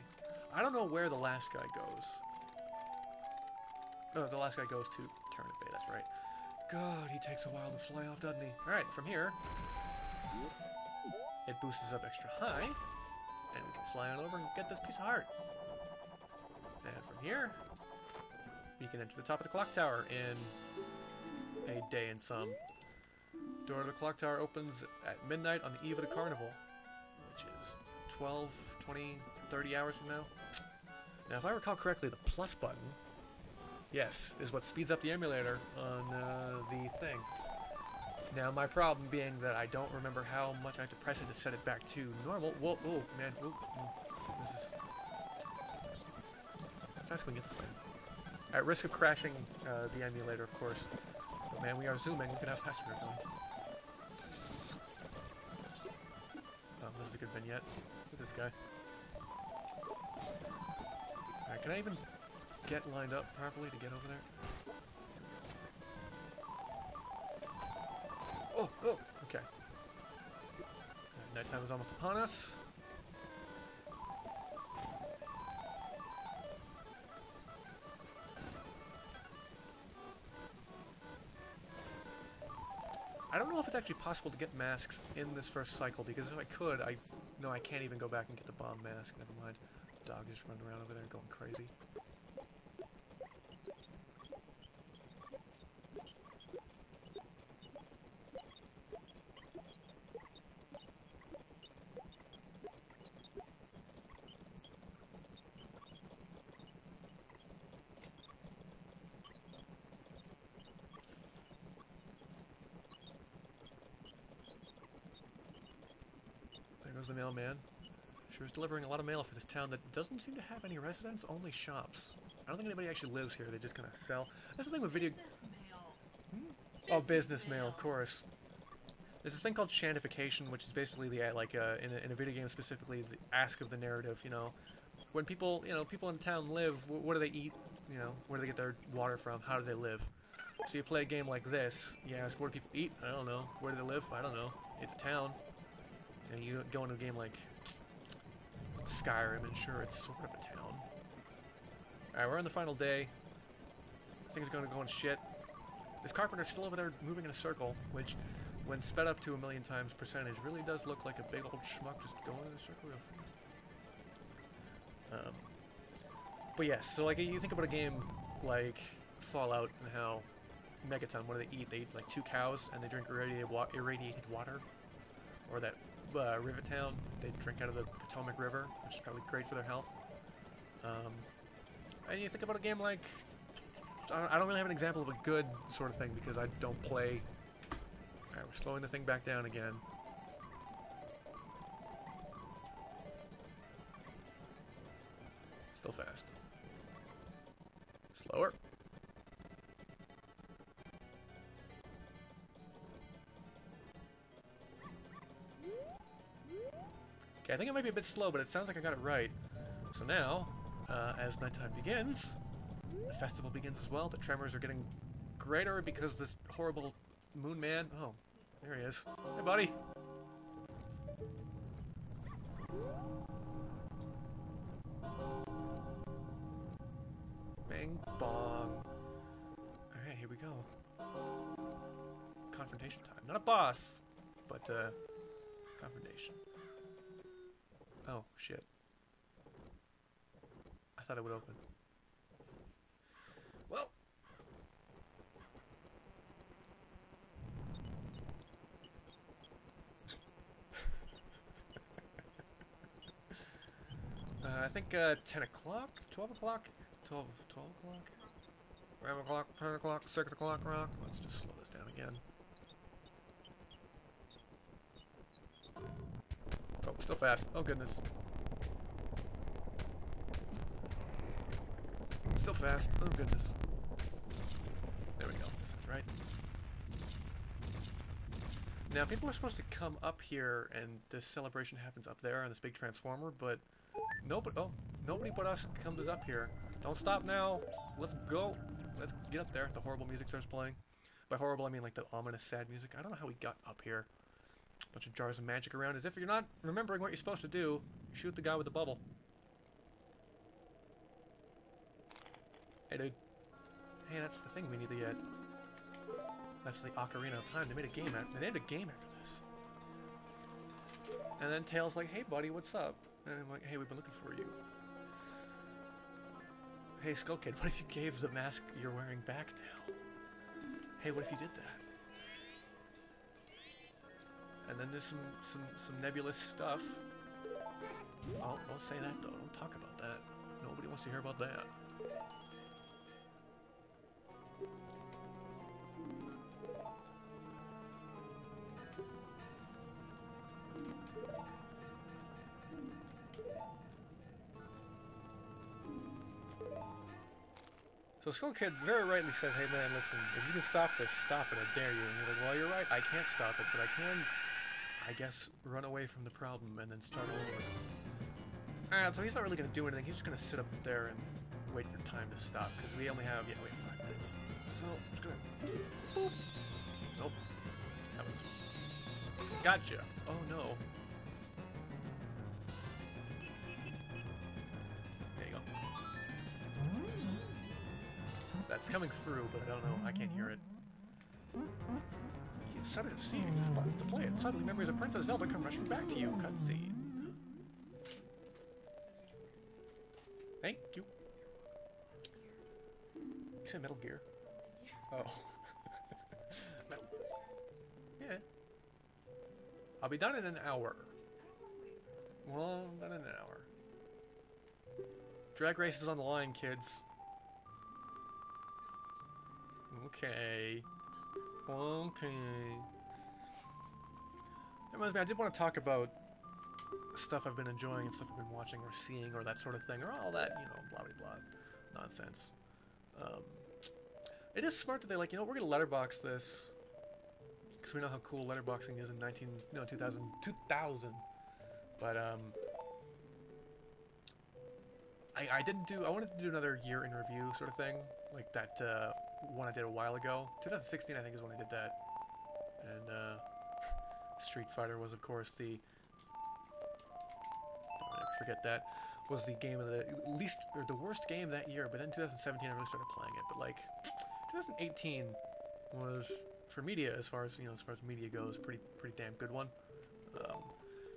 I don't know where the last guy goes. No, the last guy goes to Terminate Bay. That's right. God, he takes a while to fly off, doesn't he? Alright, from here, it boosts us up extra high. And we can fly on over and get this piece of heart. And from here... you can enter the top of the clock tower in a day and some. Door to the clock tower opens at midnight on the eve of the carnival, which is 12, 20, 30 hours from now. Now, if I recall correctly, the plus button, yes, is what speeds up the emulator on the thing. Now, my problem being that I don't remember how much I have to press it to set it back to normal. Whoa, whoa, man, whoa, this is... how fast can we get this thing? At risk of crashing the emulator, of course. But man, we are zooming. Look at how fast we're going. Oh, this is a good vignette. Look at this guy. Alright, Can I even get lined up properly to get over there? Oh, oh, okay. Nighttime is almost upon us. I don't know if it's actually possible to get masks in this first cycle, because if I could, no, I can't even go back and get the bomb mask. Never mind. Dog is just running around over there going crazy. There goes the mailman. Sure is delivering a lot of mail for this town that doesn't seem to have any residents, only shops. I don't think anybody actually lives here, they just kind of sell. That's the thing with video... Oh, business mail, of course. There's this thing called shantification, which is basically the, in a video game specifically, the ask of the narrative, you know. When people, people in town live, what do they eat? You know, where do they get their water from? How do they live? So you play a game like this, you ask, where do people eat? I don't know. Where do they live? I don't know. It's a town. And you go into a game like Skyrim, and sure, it's sort of a town. Alright, we're on the final day. Things are going to go on shit. This carpenter's still over there moving in a circle, which, when sped up to 1,000,000 times percentage, really does look like a big old schmuck just going in a circle real fast. But yes, so like you think about a game like Fallout and how Megaton, what do they eat? They eat like 2 cows and they drink irradiated water. Or that Rivet Town, they drink out of the Potomac River, which is probably great for their health. And you think about a game like... I don't really have an example of a good sort of thing because I don't play... Alright, we're slowing the thing back down again. Still fast. Slower. Okay, I think it might be a bit slow, but it sounds like I got it right. So now, as nighttime begins, the festival begins as well. The tremors are getting greater because this horrible moon man... Oh, there he is. Hey, buddy. Bang, bong. Alright, here we go. Confrontation time. Not a boss, but, confrontation. Oh, shit. I thought it would open. Well. I think 10 o'clock? 12 o'clock? 12 o'clock? 11 o'clock, 10 o'clock, 6 o'clock, rock. Let's just slow this down again. Oh, still fast. Oh, goodness. Still fast. Oh, goodness. There we go. That sounds right. Now, people are supposed to come up here, and this celebration happens up there on this big transformer, but nobody but us comes up here. Don't stop now. Let's go. Let's get up there. The horrible music starts playing. By horrible, I mean like the ominous, sad music. I don't know how we got up here. Bunch of jars of magic around. As if you're not remembering what you're supposed to do, shoot the guy with the bubble. Hey, dude. Hey, that's the thing we need to get. That's the Ocarina of Time. They made a game after this. And then Tails like, hey, buddy, what's up? And I'm like, hey, we've been looking for you. Hey, Skull Kid, what if you gave the mask you're wearing back now? Hey, what if you did that? And then there's some nebulous stuff. Oh, don't say that though. Don't talk about that. Nobody wants to hear about that. So Skull Kid very rightly says, hey man, listen, if you can stop this, stop it, I dare you. And you're like, well, you're right, I can't stop it, but I can, I guess, run away from the problem and then start over. Alright, so he's not really going to do anything, he's just going to sit up there and wait for time to stop, because we only have, yeah, we have 5 minutes. So, I'm just gonna... Boop. Nope. That was... Gotcha. Oh, no. There you go. That's coming through, but I don't know. I can't hear it. You decided to see and use buttons to play it. Suddenly, memories of Princess Zelda come rushing back to you. Cutscene. Thank you. You said Metal Gear? Oh. Metal. Yeah. I'll be done in an hour. Well, done in an hour. Drag race is on the line, kids. Okay. Okay. That reminds me, I did want to talk about stuff I've been enjoying and stuff I've been watching or seeing or that sort of thing, or all that, you know, blah, blah, blah nonsense. It is smart that they're like, you know, we're going to letterbox this, because we know how cool letterboxing is in 2000. But, I wanted to do another year in review sort of thing, like that, one I did a while ago. 2016, I think, is when I did that. And, Street Fighter was, of course, the... I'll never forget that. Was the game of the least, or the worst game that year, but then 2017 I really started playing it. But, like, 2018 was, for media, as far as media goes, a pretty damn good one.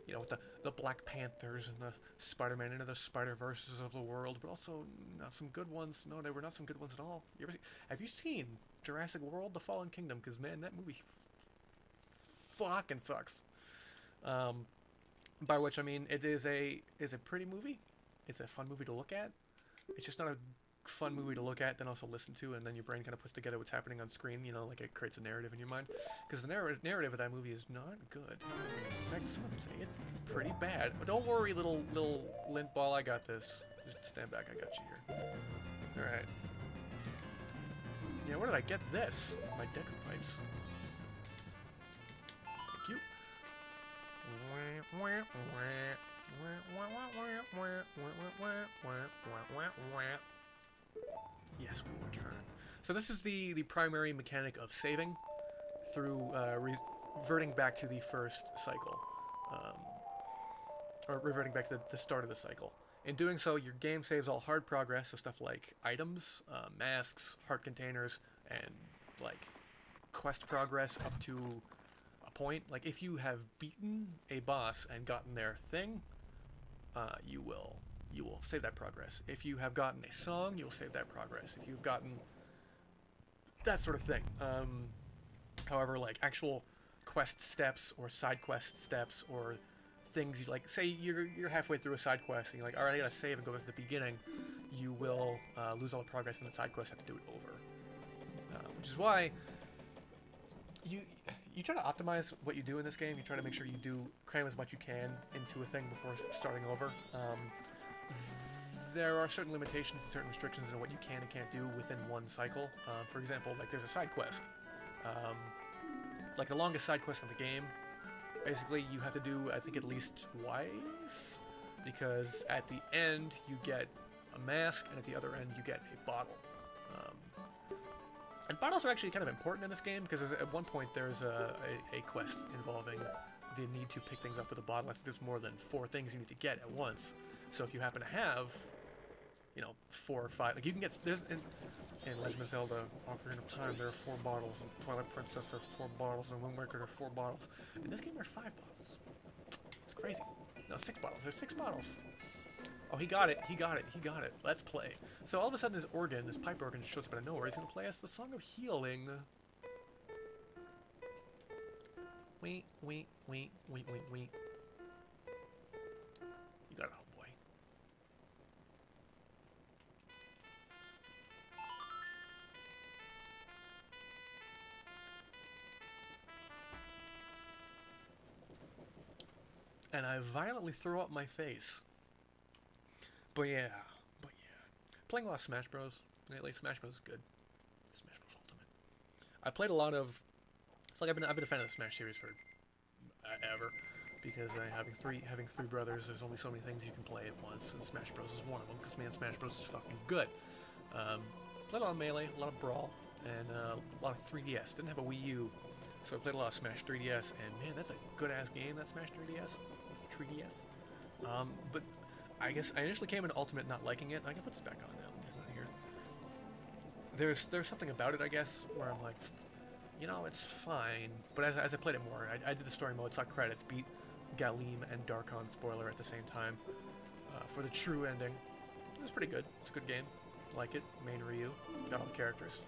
You know, with the Black Panthers and the Spider-Man into the Spider-Verses of the world, but also not some good ones. No, they were not some good ones at all. Have you seen Jurassic World: The Fallen Kingdom? Because, man, that movie fucking sucks. By which I mean it is a pretty movie. It's a fun movie to look at. It's just not a fun movie to look at, then also listen to, and then your brain kind of puts together what's happening on screen. You know, like it creates a narrative in your mind. Because the narrative of that movie is not good. In fact, some of them say it's pretty bad. But don't worry, little lint ball. I got this. Just stand back. I got you here. All right. Yeah, where did I get this? My Decker pipes. Thank you. Yes, we will return. So this is the primary mechanic of saving through reverting back to the first cycle. Or reverting back to the start of the cycle. In doing so, your game saves all hard progress, so stuff like items, masks, heart containers, and like quest progress up to a point. Like if you have beaten a boss and gotten their thing, you will save that progress. If you have gotten a song, you'll save that progress. If you've gotten that sort of thing. However, like actual quest steps or side quest steps or things you like, say you're halfway through a side quest and you're like, all right, I gotta save and go back to the beginning, you will lose all the progress in the side quest, have to do it over. Which is why you try to optimize what you do in this game. You try to make sure you do cram as much you can into a thing before starting over. There are certain limitations and certain restrictions in what you can and can't do within one cycle. For example, like there's a side quest. Like the longest side quest in the game, basically you have to do, I think, at least twice, because at the end you get a mask and at the other end you get a bottle. And bottles are actually kind of important in this game, because at one point there's a quest involving the need to pick things up with a bottle. I think there's more than 4 things you need to get at once. So if you happen to have, you know, 4 or 5, like you can get, there's, in Legend of Zelda Ocarina of Time, there are 4 bottles, in Twilight Princess there's 4 bottles, and Wind Waker there's 4 bottles. In this game there's 5 bottles. It's crazy. No, 6 bottles. There's 6 bottles. Oh, he got it. He got it. He got it. Let's play. So all of a sudden, this organ, this pipe organ, shows up out of nowhere. He's gonna play us the Song of Healing. Wait, wait, wait, wait, wait, wait. You got it, oh boy. And I violently throw up my face. But yeah. Playing a lot of Smash Bros. Lately, Smash Bros is good. Smash Bros Ultimate. I played a lot of. It's like I've been a fan of the Smash series for ever. because having three brothers, there's only so many things you can play at once, and Smash Bros is one of them. Because man, Smash Bros is fucking good. Played a lot of Melee, a lot of Brawl, and a lot of 3DS. Didn't have a Wii U, so I played a lot of Smash 3DS, and man, that's a good-ass game, that Smash 3DS. 3DS. But I guess I initially came into Ultimate not liking it. I can put this back on now. It's not here. There's something about it, I guess, where I'm like, you know, it's fine. But as I played it more, I did the story mode, saw credits, beat Galim and Darkon spoiler at the same time for the true ending. It was pretty good. It's a good game. Like it. Main Ryu. Got all the characters.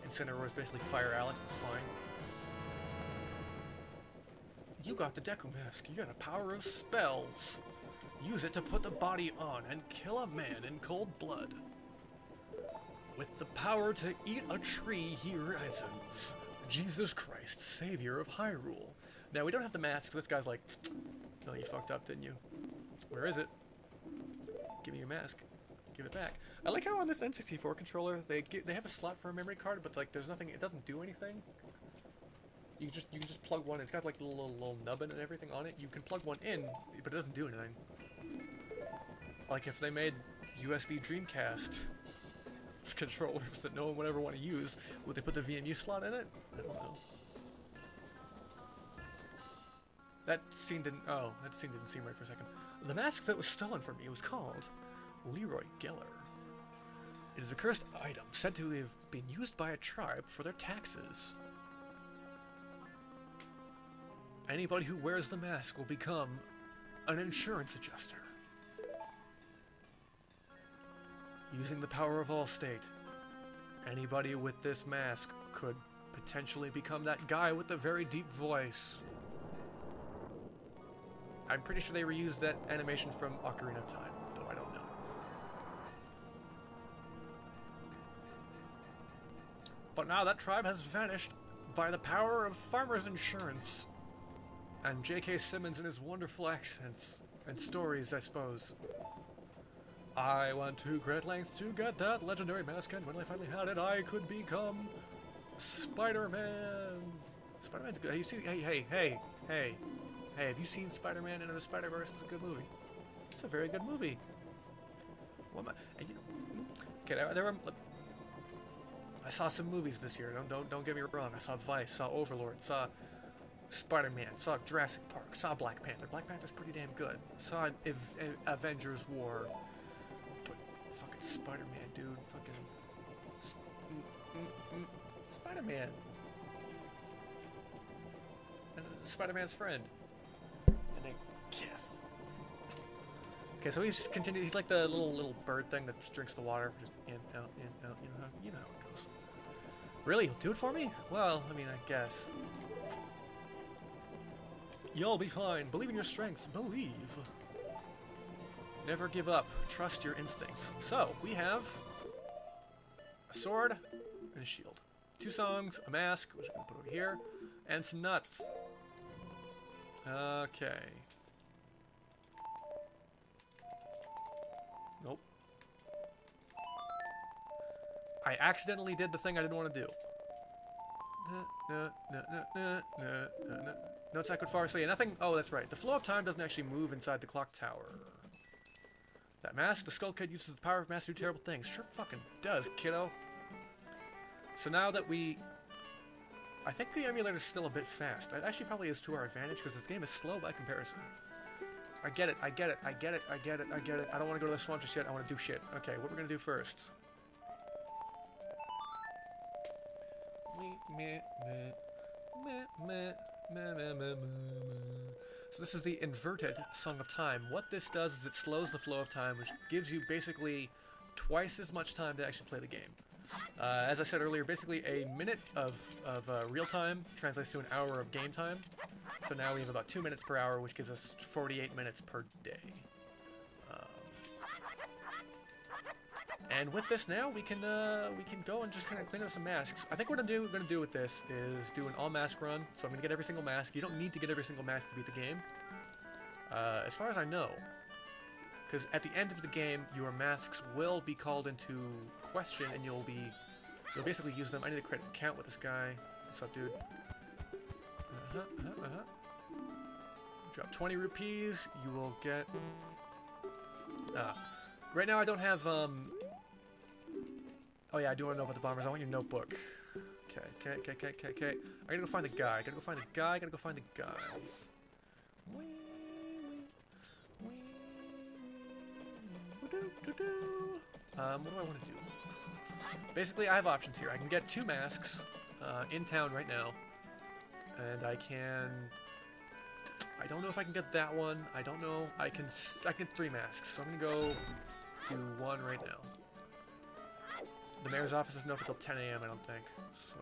Incineroar is basically Fire Alex. It's fine. You got the Deku Mask. You got a power of spells. Use it to put the body on and kill a man in cold blood. With the power to eat a tree, he rises. Jesus Christ, savior of Hyrule. Now, we don't have the mask. This guy's like, no, you fucked up, didn't you? Where is it? Give me your mask. Give it back. I like how on this N64 controller, they have a slot for a memory card, but like there's nothing, it doesn't do anything. You can just plug one in. It's got like a little nubbin and everything on it. You can plug one in, but it doesn't do anything. Like if they made USB Dreamcast controllers that no one would ever want to use, would they put the VMU slot in it? I don't know. That scene didn't seem right for a second. The mask that was stolen from me was called Leroy Geller. It is a cursed item said to have been used by a tribe for their taxes. Anybody who wears the mask will become an insurance adjuster. Using the power of Allstate, anybody with this mask could potentially become that guy with the very deep voice. I'm pretty sure they reused that animation from Ocarina of Time, though I don't know. But now that tribe has vanished by the power of Farmers Insurance. And J.K. Simmons and his wonderful accents and stories, I suppose. I went to great lengths to get that legendary mask, and when I finally had it, I could become Spider-Man. Spider-Man's good. Hey, have you seen Spider-Man Into the Spider-Verse? It's a good movie. It's a very good movie. What am I, and you know, okay, I saw some movies this year. Don't get me wrong. I saw Vice, saw Overlord, saw Spider-Man, saw Jurassic Park, saw Black Panther. Black Panther's pretty damn good. Saw Avengers War. But fucking Spider-Man, dude. Fucking Spider-Man. And Spider-Man's friend. And they kiss. Okay, so he's just continuing. He's like the little bird thing that just drinks the water. Just in, out, in, out. You know how it goes. Really? He'll do it for me? Well, I mean, I guess. You'll be fine. Believe in your strengths. Believe. Never give up. Trust your instincts. So, we have a sword and a shield. 2 songs, a mask, which I'm going to put over here, and some nuts. Okay. Nope. I accidentally did the thing I didn't want to do. No attack would far. So yeah, nothing. Oh, that's right. The flow of time doesn't actually move inside the clock tower. That mask, the Skull Kid uses the power of mask to do terrible things. Sure fucking does, kiddo. So now that I think the emulator's still a bit fast. It actually probably is to our advantage because this game is slow by comparison. I get it. I don't want to go to the swamp just yet. I want to do shit. Okay, what we're gonna do first. So this is the inverted Song of Time. What this does is it slows the flow of time, which gives you basically twice as much time to actually play the game. As I said earlier, basically a minute of real time translates to an hour of game time. So now we have about 2 minutes per hour, which gives us 48 minutes per day. And with this now, we can go and just kind of clean up some masks. I think what I'm gonna do with this is do an all mask run. So I'm gonna get every single mask. You don't need to get every single mask to beat the game, as far as I know. Because at the end of the game, your masks will be called into question, and you'll basically use them. I need to create an account with this guy. What's up, dude? Drop 20 rupees. You will get... right now I don't have... Oh yeah, I do want to know about the bombers. I want your notebook. Okay. I gotta go find the guy. Gotta go find the guy. What do I want to do? Basically, I have options here. I can get 2 masks in town right now. And I can... I don't know if I can get that one. I don't know. I can get 3 masks. So I'm going to go do 1 right now. The mayor's office doesn't open until 10 a.m. I don't think. So...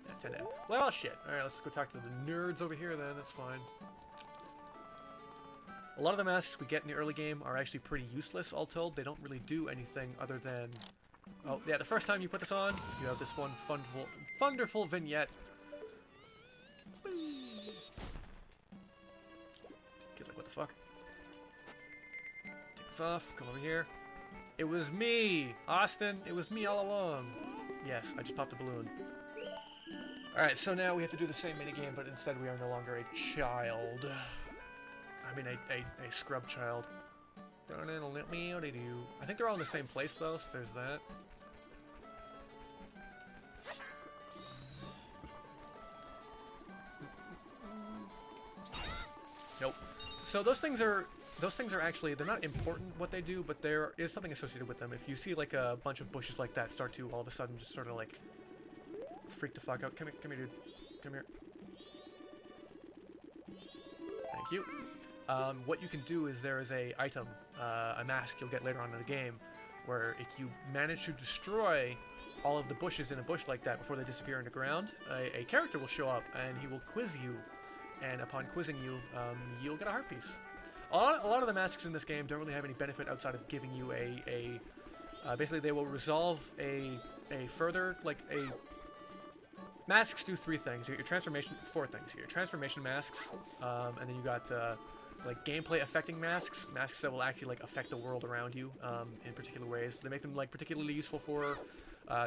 yeah, 10 a.m. Well, shit. Alright, let's go talk to the nerds over here then. That's fine. A lot of the masks we get in the early game are actually pretty useless, all told. They don't really do anything other than... oh, yeah, the first time you put this on, you have this one wonderful vignette. Kid's like, what the fuck? Take this off, come over here. It was me, Austin. It was me all along. Yes, I just popped a balloon. Alright, so now we have to do the same minigame, but instead we are no longer a child. I mean, a scrub child. I think they're all in the same place, though, so there's that. Nope. So those things are actually, they're not important what they do, but there is something associated with them. If you see like a bunch of bushes like that start to all of a sudden just sort of like freak the fuck out. Come here, dude. Come here. Thank you. What you can do is there is a item, a mask you'll get later on in the game, where if you manage to destroy all of the bushes in a bush like that before they disappear underground, a character will show up and he will quiz you, and upon quizzing you, you'll get a heart piece. A lot of the masks in this game don't really have any benefit outside of giving you basically they will resolve a further, like a... masks do 3 things. You get your transformation, 4 things. You get your transformation masks, and then you got like gameplay affecting masks that will actually like affect the world around you in particular ways. They make them like particularly useful for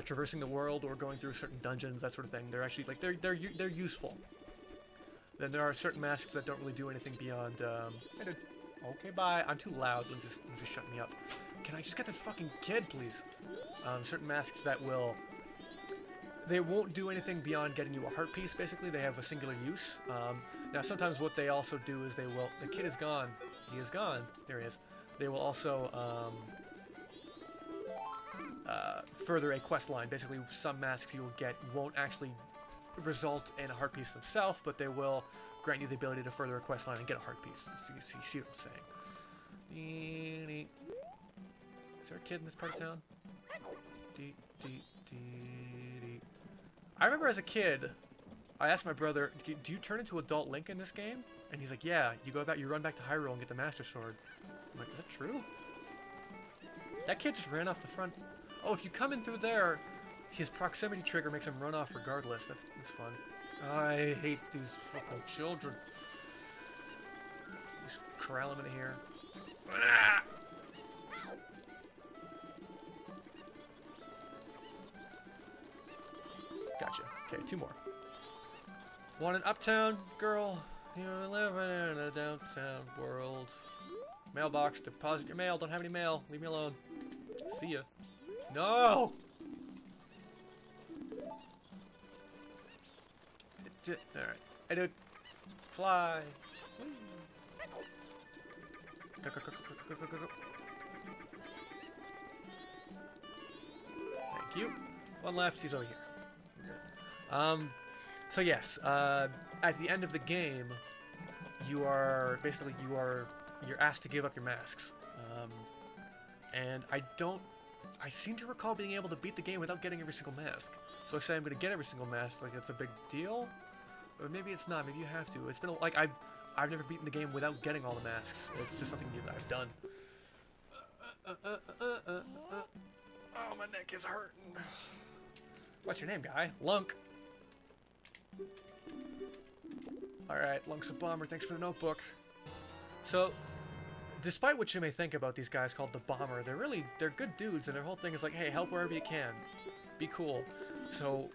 traversing the world or going through certain dungeons, that sort of thing. They're actually like they're useful. Then there are certain masks that don't really do anything beyond. Okay, bye. I'm too loud. Lindsay's shut me up. Can I just get this fucking kid, please? Certain masks that will. They won't do anything beyond getting you a heart piece, basically. They have a singular use. Now, sometimes what they also do is they will... the kid is gone. He is gone. There he is. They will also further a quest line. Basically, some masks you will get won't actually result in a heart piece themselves, but they will grant you the ability to further a quest line and get a heart piece. So you see what I'm saying. Is there a kid in this part of town? I remember as a kid, I asked my brother, do you turn into adult Link in this game? And he's like, yeah, you run back to Hyrule and get the Master Sword. I'm like, is that true? That kid just ran off the front. Oh, if you come in through there, his proximity trigger makes him run off regardless. That's fun. I hate these fucking children. Just corral them into here. Ah! Gotcha. Okay, 2 more. Want an uptown girl? You're living in a downtown world. Mailbox, deposit your mail. Don't have any mail. Leave me alone. See ya. No! Alright. Hey, dude. Fly. Go, go, go, go, go, go, go, go. Thank you. 1 left. He's over here. So yes, at the end of the game, you're asked to give up your masks. And I seem to recall being able to beat the game without getting every single mask. So I say I'm going to get every single mask, like it's a big deal? Or maybe it's not, maybe you have to. It's been, like, I've never beaten the game without getting all the masks. It's just something new that I've done. Oh, my neck is hurting. What's your name, guy? Lunk. Alright, Lunk's a bomber. Thanks for the notebook. So, despite what you may think about these guys called the Bomber, they're good dudes, and their whole thing is like, hey, help wherever you can. Be cool. So,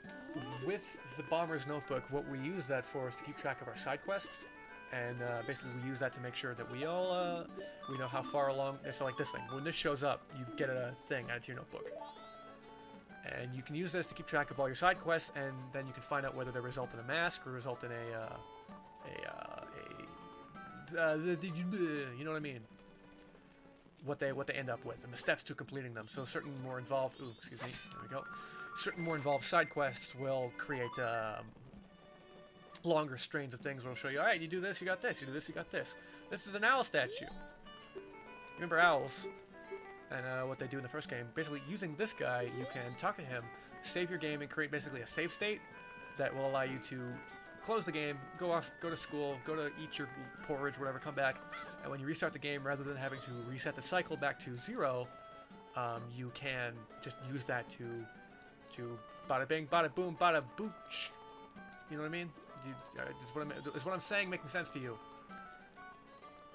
with the Bomber's Notebook, what we use that for is to keep track of our side quests. And basically we use that to make sure that we all, we know how far along, so like this thing, when this shows up, you get a thing added to your notebook. And you can use this to keep track of all your side quests, and then you can find out whether they result in a mask or result in you know what I mean? What they end up with, and the steps to completing them. So certain more involved, ooh, excuse me, there we go. Certain more involved side quests will create, longer strains of things where it'll show you, alright, you do this, you got this, you do this, you got this. This is an owl statue. Remember owls? And what they do in the first game. Basically, using this guy, you can talk to him, save your game, and create basically a save state that will allow you to close the game, go off, go to school, go to eat your porridge, whatever, come back, and when you restart the game, rather than having to reset the cycle back to 0, you can just use that to bada bing, bada boom, bada booch. You know what I mean? Is what I'm saying making sense to you?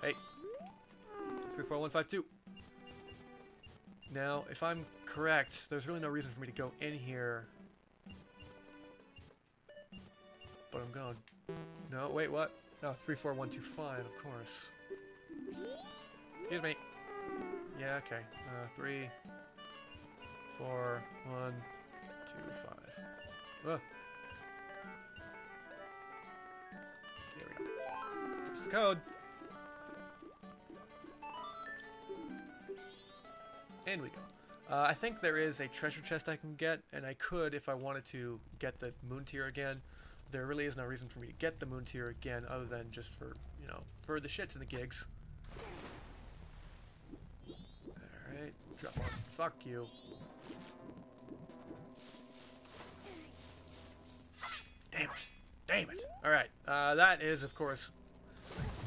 Hey, 34152. Now, if I'm correct, there's really no reason for me to go in here. But I'm going. No, wait, what? Oh, 34125, of course. Excuse me. Yeah, okay. 3, 4, 1, 2, 5. Ugh. There we go. That's the code. And we go. I think there is a treasure chest I can get, and I could, if I wanted to, get the moon tier again. There really is no reason for me to get the moon tier again, other than just for, you know, for the shits and the gigs. Alright, drop on. Fuck you. Damn it. Damn it. Alright, that is, of course,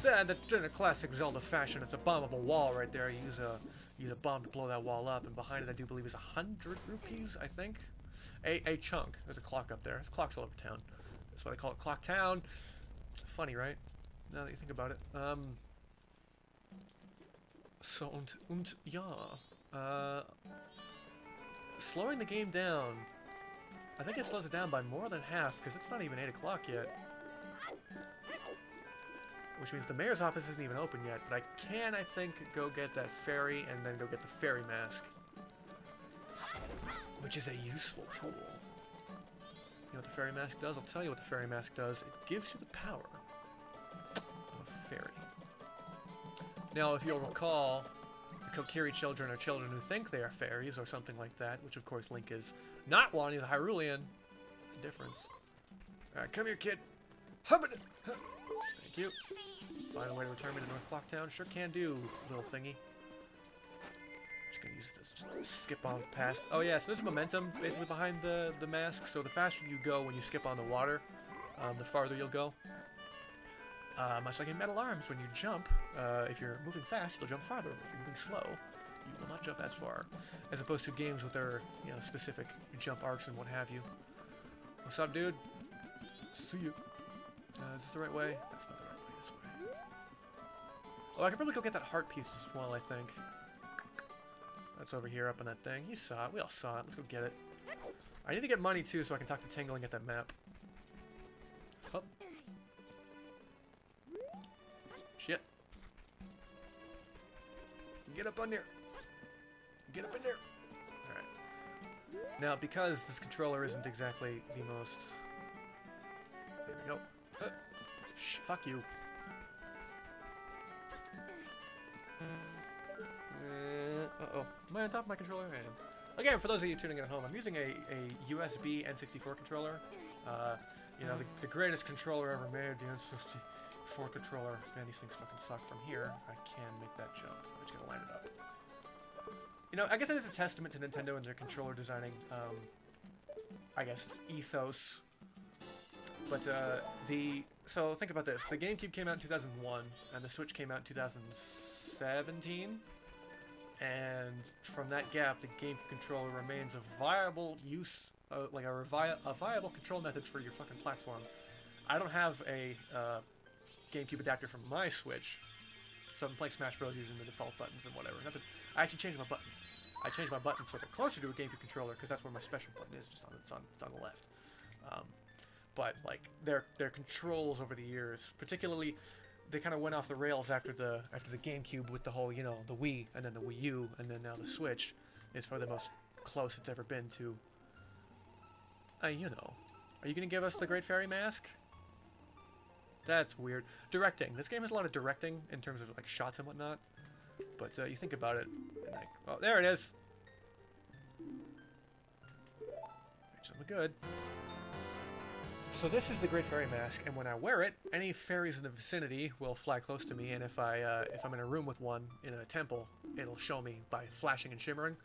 in a classic Zelda fashion. It's a bombable wall right there. You use a bomb to blow that wall up, and behind it I do believe is 100 rupees, I think. A chunk. There's a clock up there. There's clocks all over town. That's why they call it Clock Town. Funny, right? Now that you think about it. So, und ja. Slowing the game down. I think it slows it down by more than half, because it's not even 8 o'clock yet. Which means the mayor's office isn't even open yet, but I can, I think, go get that fairy and then go get the fairy mask. Which is a useful tool. You know what the fairy mask does? I'll tell you what the fairy mask does. It gives you the power of a fairy. Now, if you'll recall, the Kokiri children are children who think they are fairies or something like that, which of course Link is not one, he's a Hyrulean. There's a difference. Alright, come here, kid. Thank you. Find a way to return me to North Clock Town? Sure can do, little thingy. Just gonna use this, just skip on past. Oh yeah, so there's momentum basically behind the mask, so the faster you go when you skip on the water, the farther you'll go. Much like in Metal Arms, when you jump, if you're moving fast, you'll jump farther. If you're moving slow, you will not jump as far. As opposed to games with their, you know, specific jump arcs and what have you. What's up, dude? See you. Is this the right way? That's not the right way, this way. Oh, I could probably go get that heart piece as well, I think. That's over here up on that thing. You saw it. We all saw it. Let's go get it. I need to get money, too, so I can talk to Tingle and get that map. Oh. Shit. Get up on there. Get up in there. Alright. Now, because this controller isn't exactly the most... There we go. Fuck you. Uh-oh. Am I on top of my controller? I am. Again, for those of you tuning in at home, I'm using a USB N64 controller. You know, the greatest controller ever made, the N64 controller. Man, these things fucking suck. From here, I can make that jump. I'm just gonna line it up. You know, I guess that is a testament to Nintendo and their controller designing, I guess, ethos. But, so think about this. The GameCube came out in 2001, and the Switch came out in 2017. And from that gap, the GameCube controller remains a viable use, like a viable control method for your fucking platform. I don't have a GameCube adapter from my Switch, so I'm playing Smash Bros. Using the default buttons and whatever. Nothing. I actually changed my buttons. I changed my buttons so they're closer to a GameCube controller because that's where my special button is. Just on it's on the left. Um, but like their controls over the years, particularly, they kind of went off the rails after the GameCube with the whole, you know, the Wii and then the Wii U and then now the Switch is probably the most close it's ever been to. You know, are you gonna give us the Great Fairy Mask? That's weird. Directing. This game has a lot of directing in terms of like shots and whatnot. But you think about it, and like, oh, there it is. Actually, good. So this is the Great Fairy Mask, and when I wear it, any fairies in the vicinity will fly close to me, and if I'm in a room with one in a temple, it'll show me by flashing and shimmering.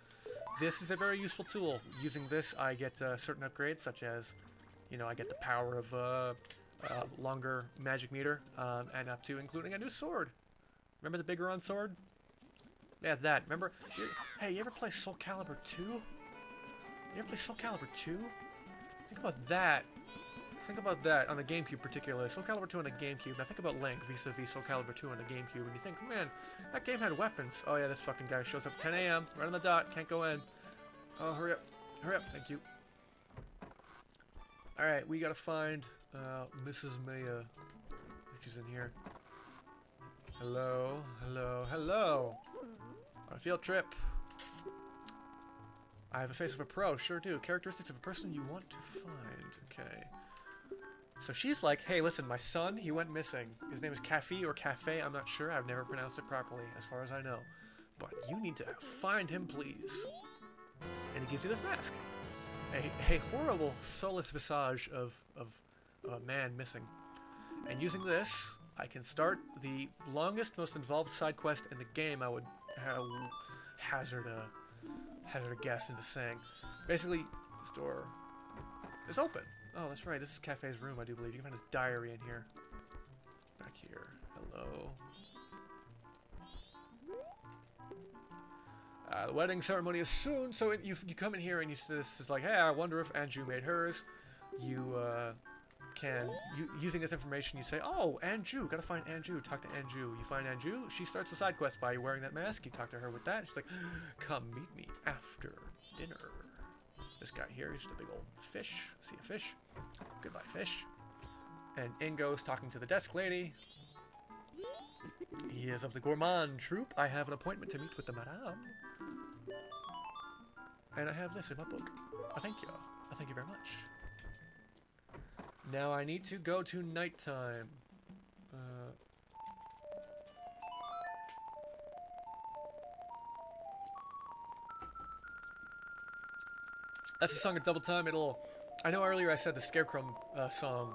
This is a very useful tool. Using this, I get certain upgrades, such as, you know, I get the power of longer magic meter, and up to including a new sword. Remember the Bigoron sword? Yeah, that. Remember? Hey, you ever play Soul Calibur 2? You ever play Soul Calibur 2? Think about that. Think about that on the GameCube particularly. Soul Calibur 2 on the GameCube. Now think about Link vis-a-vis Soul Calibur 2 on the GameCube, and you think, man, that game had weapons. Oh yeah, this fucking guy shows up 10 a.m. right on the dot. Can't go in. Oh, hurry up. Hurry up. Thank you. Alright, we gotta find Mrs. Maya. She's in here. Hello, hello, hello. On a field trip. I have a face of a pro. Sure do. Characteristics of a person you want to find. Okay. So she's like, hey, listen, my son, he went missing. His name is Cafe or Cafe, I'm not sure. I've never pronounced it properly, as far as I know. But you need to find him, please. And he gives you this mask. A horrible, soulless visage of a man missing. And using this, I can start the longest, most involved side quest in the game. I would hazard a guess into saying. Basically, this door is open. Oh, that's right. This is Cafe's room, I do believe. You can find his diary in here. Back here. Hello. The wedding ceremony is soon, so you come in here and you see this is like, hey, I wonder if Anju made hers. You using this information, you say, oh, Anju, gotta find Anju. Talk to Anju. You find Anju. She starts the side quest by wearing that mask. You talk to her with that. She's like, come meet me after dinner. This guy here, he's just a big old fish. See a fish? Goodbye, fish. And in goes talking to the desk lady. He is of the Gourmand troop. I have an appointment to meet with the madame. And I have this in my book. I thank you. I thank you very much. Now I need to go to nighttime. That's the song at double time. I know earlier I said the Scarecrow song.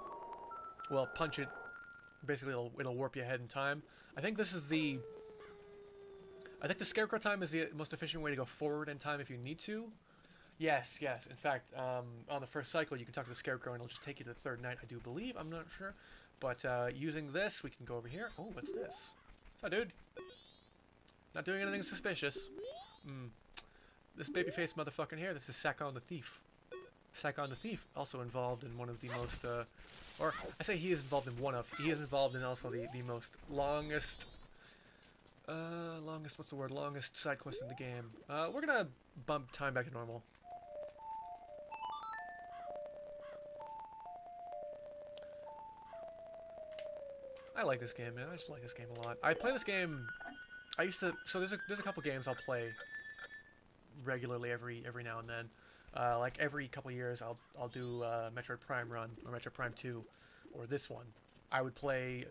Well, punch it. Basically, it'll warp you ahead in time. I think this is the Scarecrow time is the most efficient way to go forward in time if you need to. Yes, yes. In fact, on the first cycle, you can talk to the Scarecrow, and it'll just take you to the third night, I do believe. I'm not sure. But using this, we can go over here. Oh, what's this? What's up, dude? Not doing anything suspicious. This baby-faced motherfucker here, this is Sakon the Thief. Sakon the Thief, also involved in one of the most, or I say he is involved in one of, he is involved in also the most longest, what's the word, longest side quest in the game. We're gonna bump time back to normal. I like this game, man. I just like this game a lot. I play this game, so there's a couple games I'll play regularly every now and then. Like every couple years, I'll do Metroid Prime run or Metroid Prime 2, or this one. I would play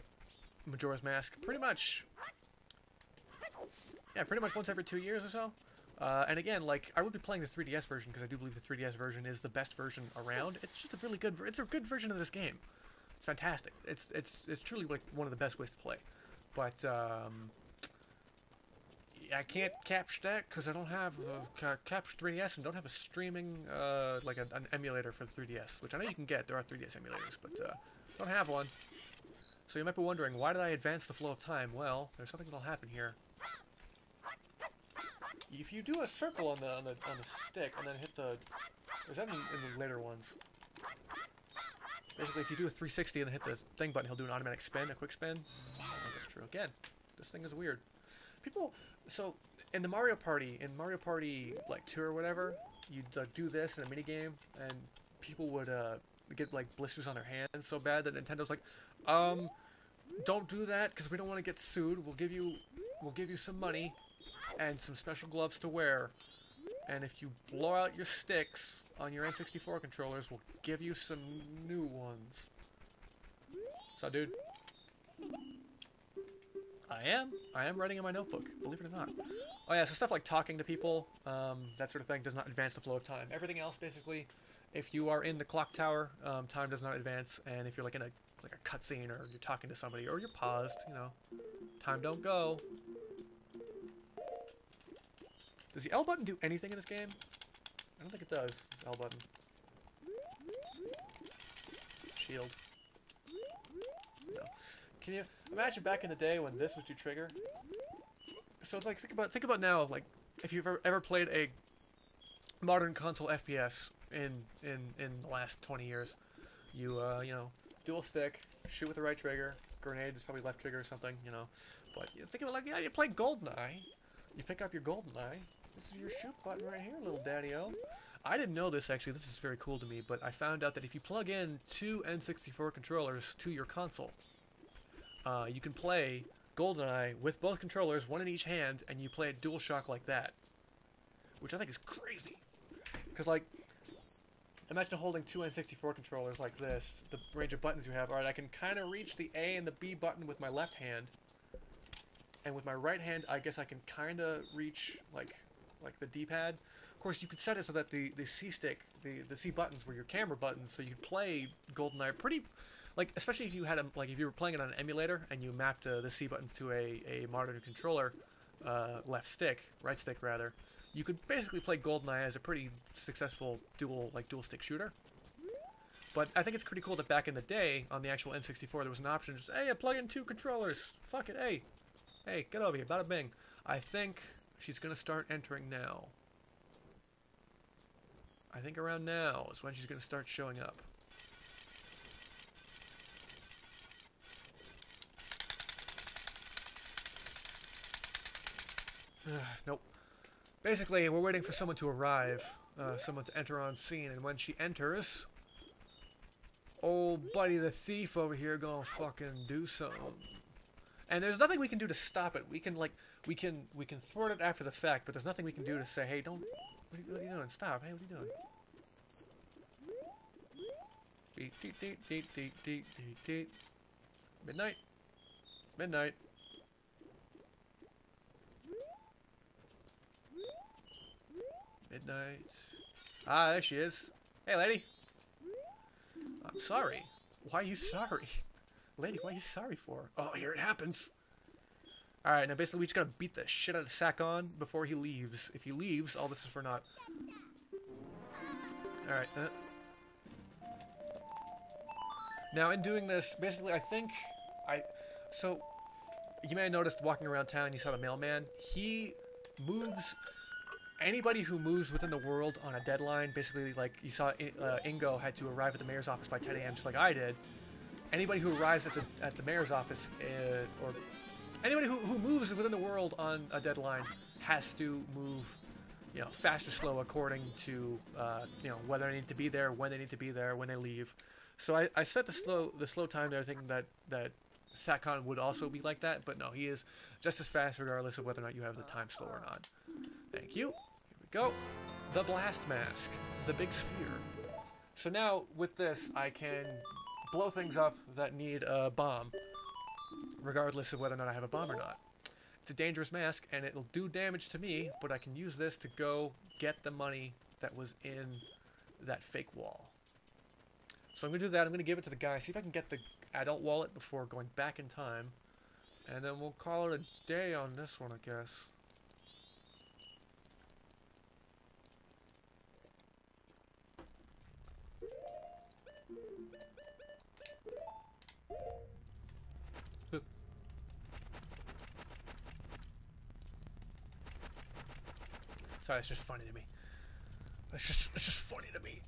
Majora's Mask pretty much once every 2 years or so. And again, like I would be playing the 3DS version because I do believe the 3DS version is the best version around. It's just a really good. It's a good version of this game. It's fantastic. It's truly like one of the best ways to play. But I can't capture that because I don't have capture 3DS and don't have a streaming like an emulator for the 3DS, which I know you can get. There are 3DS emulators, but don't have one. So you might be wondering, why did I advance the flow of time? Well, there's something that'll happen here. If you do a circle on the stick and then hit the, there's that in the later ones. Basically, if you do a 360 and then hit the thing button, he'll do an automatic spin, a quick spin. I think that's true. Again, this thing is weird. People, so in the Mario Party like 2 or whatever, you'd do this in a minigame, and people would get like blisters on their hands so bad that Nintendo's like, don't do that because we don't want to get sued. We'll give you some money and some special gloves to wear. And if you blow out your sticks on your N64 controllers, we'll give you some new ones. So, dude, I am writing in my notebook, believe it or not. Oh yeah, so stuff like talking to people, that sort of thing does not advance the flow of time. Everything else, basically, if you are in the clock tower, time does not advance, and if you're like in a cutscene or you're talking to somebody or you're paused, you know, time don't go. Does the L button do anything in this game? I don't think it does. This L button. Shield. No. Can you imagine back in the day when this was your trigger? So like think about now, like if you've ever played a modern console FPS in the last 20 years, you know, dual stick, shoot with the right trigger, grenade is probably left trigger or something, you know. But you think about like, yeah, you play GoldenEye, you pick up your GoldenEye. This is your shoot button right here, little daddy-o. I didn't know this, actually. This is very cool to me, but I found out that if you plug in 2 N64 controllers to your console, you can play GoldenEye with both controllers, one in each hand, and you play it DualShock like that. Which I think is crazy. Because, like, imagine holding 2 N64 controllers like this, the range of buttons you have. Alright, I can kind of reach the A and the B button with my left hand. And with my right hand, I guess I can kind of reach, like the D-pad. Of course, you could set it so that the C-stick, the C buttons were your camera buttons, so you could play GoldenEye pretty, like, especially if you had like if you were playing it on an emulator and you mapped the C buttons to a modern controller, right stick rather, you could basically play GoldenEye as a pretty successful dual stick shooter. But I think it's pretty cool that back in the day on the actual N64 there was an option just, hey, plug in 2 controllers. Fuck it, hey, get over here, bada bing. I think she's gonna start entering now. I think around now is when she's gonna start showing up. Nope. Basically, we're waiting for someone to arrive, someone to enter on scene, and when she enters, old buddy the thief over here gonna fucking do something. And there's nothing we can do to stop it. We can thwart it after the fact, but there's nothing we can do to say, hey, don't, what are you doing? Stop. Hey, what are you doing? Beep. Midnight. It's midnight. Midnight. Ah, there she is. Hey, lady. I'm sorry. Why are you sorry? Lady, what are you sorry for? Oh, here it happens. Alright, now basically we just gotta beat the shit out of Sakon before he leaves. If he leaves, all this is for naught. Alright, now in doing this, basically so, you may have noticed walking around town, you saw the mailman. He moves anybody who moves within the world on a deadline. Basically, like, you saw Ingo had to arrive at the mayor's office by 10 a.m. just like I did. Anybody who arrives at the mayor's office, or anybody who moves within the world on a deadline has to move, you know, fast or slow according to, you know, whether they need to be there, when they need to be there, when they leave. So I set the slow time there, thinking that Sakon would also be like that, but no, he is just as fast regardless of whether or not you have the time slow or not. Thank you. Here we go. The blast mask, the big sphere. So now with this, I can blow things up that need a bomb, regardless of whether or not I have a bomb or not. It's a dangerous mask, and it'll do damage to me, but I can use this to go get the money that was in that fake wall. So I'm going to do that. I'm going to give it to the guy, see if I can get the adult wallet before going back in time, and then we'll call it a day on this one, I guess. Sorry, it's just funny to me. It's just funny to me.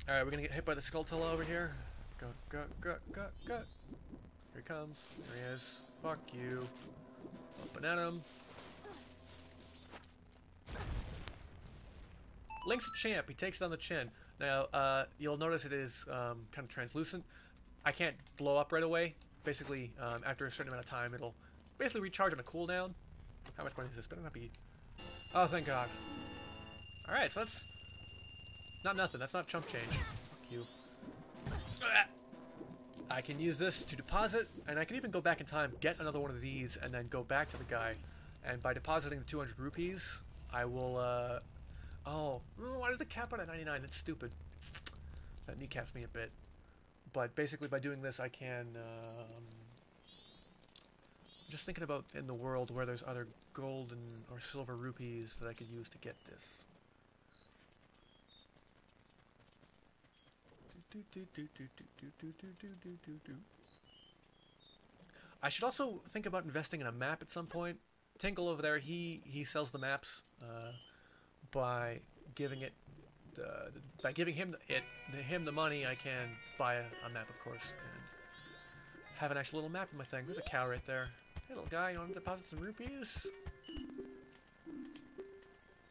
Alright, we're gonna get hit by the Skulltula over here. Go. Here he comes. There he is. Fuck you. Open at him. Link's a champ. He takes it on the chin. Now, you'll notice it is kind of translucent. I can't blow up right away. Basically, after a certain amount of time, it'll basically recharge on a cooldown. How much money is this? Better not be... Oh, thank God. Alright, so that's... Not nothing. That's not chump change. Fuck you. I can use this to deposit, and I can even go back in time, get another one of these, and then go back to the guy. And by depositing the 200 rupees, I will, Oh, why does it cap out at 99? That's stupid. That kneecaps me a bit. But basically by doing this, I can, just thinking about in the world where there's other golden or silver rupees that I could use to get this. I should also think about investing in a map at some point. Tinkle over there, he sells the maps by giving it by giving him the money. I can buy a map, of course, and have an actual little map of my thing. There's a cow right there. Hey, little guy, you want to deposit some rupees?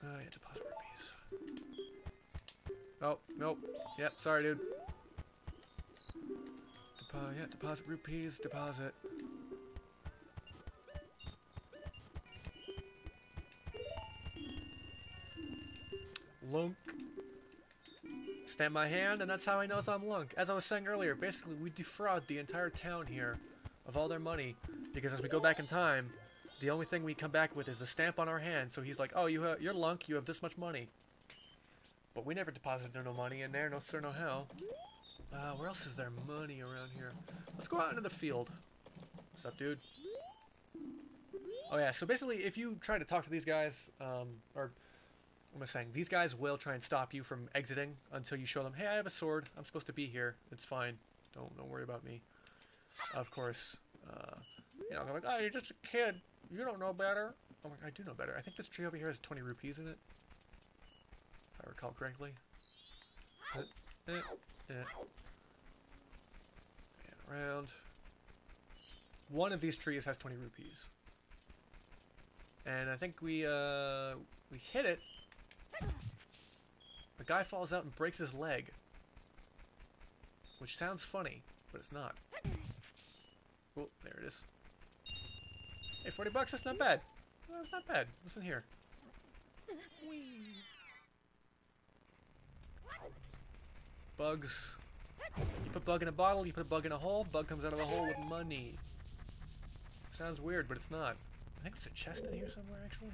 Yeah, deposit rupees. Oh, nope. Yep, sorry, dude. Yeah, deposit rupees, deposit. Lunk. Stamp my hand, and that's how I know I'm Lunk. As I was saying earlier, basically we defraud the entire town here of all their money, because as we go back in time, the only thing we come back with is the stamp on our hand. So he's like, "Oh, you're Lunk. You have this much money." But we never deposited no money in there, no sir, no how. Where else is there money around here? Let's go out into the field. What's up, dude? Oh yeah, so basically, if you try to talk to these guys, or what am I saying? These guys will try and stop you from exiting until you show them, "Hey, I have a sword. I'm supposed to be here. It's fine. Don't worry about me." Of course, you know, they're like, "Oh, you're just a kid. You don't know better." I'm like, "I do know better. I think this tree over here has 20 rupees in it, if I recall correctly." And around. One of these trees has 20 rupees. And I think we hit it. The guy falls out and breaks his leg. Which sounds funny, but it's not. Oh, there it is. Hey, 40 bucks, that's not bad. Well, that's not bad. What's in here? Bugs. You put bug in a bottle, you put a bug in a hole, bug comes out of a hole with money. Sounds weird, but it's not. I think there's a chest in here somewhere, actually.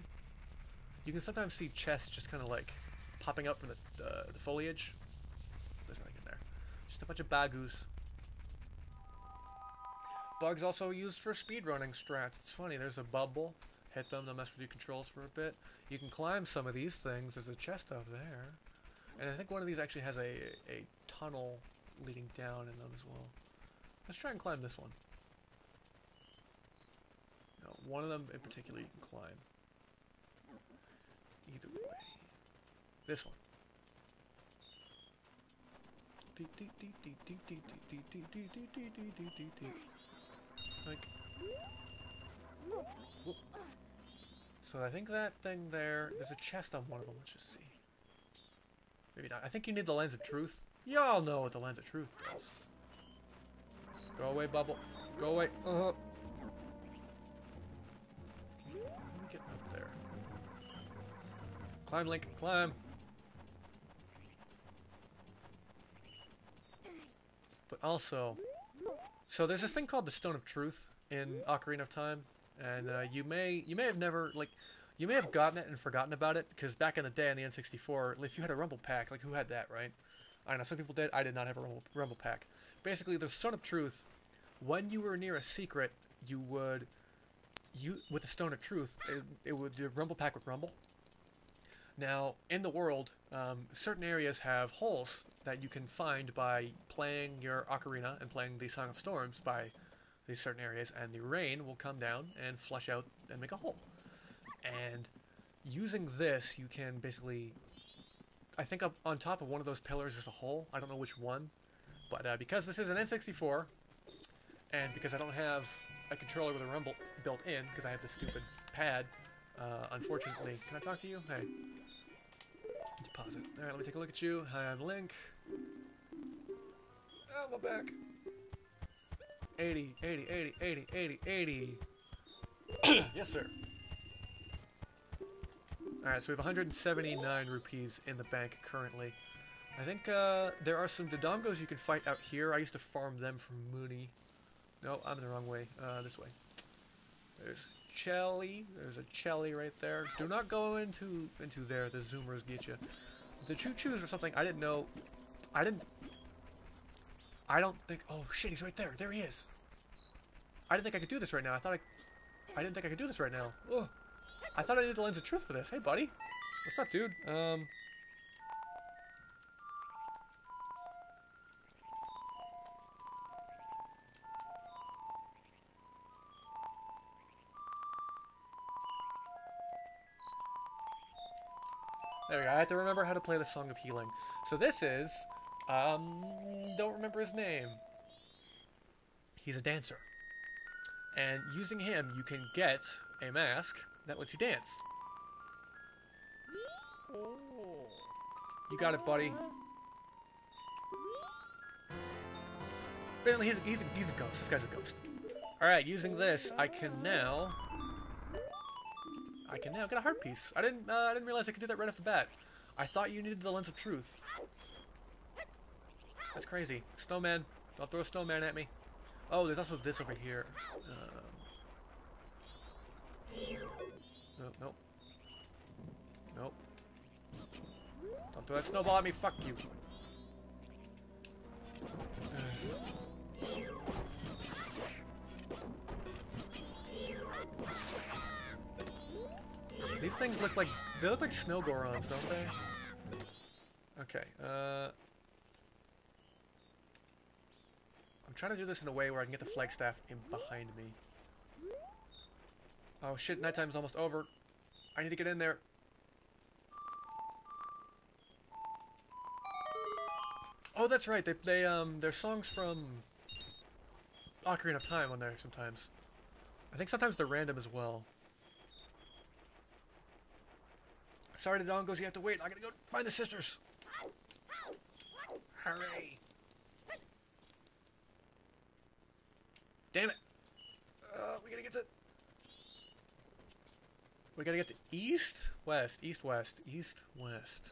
You can sometimes see chests just kind of like popping up from the foliage. There's nothing in there. Just a bunch of bagus. Bugs also used for speedrunning strats. It's funny, there's a bubble. Hit them, they'll mess with your controls for a bit. You can climb some of these things. There's a chest over there. And I think one of these actually has a tunnel leading down in them as well. Let's try and climb this one. No, one of them in particular you can climb. Either way. This one. Like. Whoop. So I think that thing there, there's a chest on one of them. Let's just see. Maybe not. I think you need the lens of truth. Y'all know what the lens of truth does. Go away, bubble. Go away. Let me get up there. Climb, Link. Climb. But also, so there's this thing called the Stone of Truth in Ocarina of Time, and you may have never, like, you may have gotten it and forgotten about it, because back in the day on the N64, if you had a Rumble Pack, like, who had that, right? I don't know, some people did. I did not have a Rumble Pack. Basically, the Stone of Truth, when you were near a secret, you would, with the Stone of Truth, the Rumble Pack would rumble. Now, in the world, certain areas have holes that you can find by playing your Ocarina and playing the Song of Storms by these certain areas, and the rain will come down and flush out and make a hole. And using this, you can basically, I think up on top of one of those pillars is a hole. I don't know which one, but because this is an N64, and because I don't have a controller with a rumble built in, because I have this stupid pad, unfortunately, can I talk to you? Hey. Pause it. Alright, let me take a look at you. Hi, I'm Link. Oh, my back. 80, 80, 80, 80, 80, 80. Yes, sir. Alright, so we have 179 rupees in the bank currently. I think there are some Dodongos you can fight out here. I used to farm them for money. No, I'm the wrong way. This way. There's Chelly. There's a Chelly right there. Do not go into there. The Zoomers get you. The Choo-Choos or something. I didn't know. I don't think. Oh shit! He's right there. There he is. I didn't think I could do this right now. I didn't think I could do this right now. Oh, I thought I needed the lens of truth for this. Hey, buddy. What's up, dude? There we go. I have to remember how to play the Song of Healing. So this is, don't remember his name. He's a dancer. And using him, you can get a mask that lets you dance. You got it, buddy. Basically, he's a ghost. This guy's a ghost. Alright, using this, I can now get a heart piece. I didn't realize I could do that right off the bat. I thought you needed the lens of truth. That's crazy. Snowman. Don't throw a snowman at me. Oh, there's also this over here. Nope. Nope. Nope. Don't throw that snowball at me. Fuck you. These things look like snow gorons, don't they? Okay. I'm trying to do this in a way where I can get the flagstaff in behind me. Oh shit! Nighttime's almost over. I need to get in there. Oh, that's right. There's songs from Ocarina of Time on there sometimes. I think sometimes they're random as well. Sorry, the Dongos, you have to wait. I gotta go find the sisters. Hurry. Damn it. We gotta get to east, west, east, west, east, west.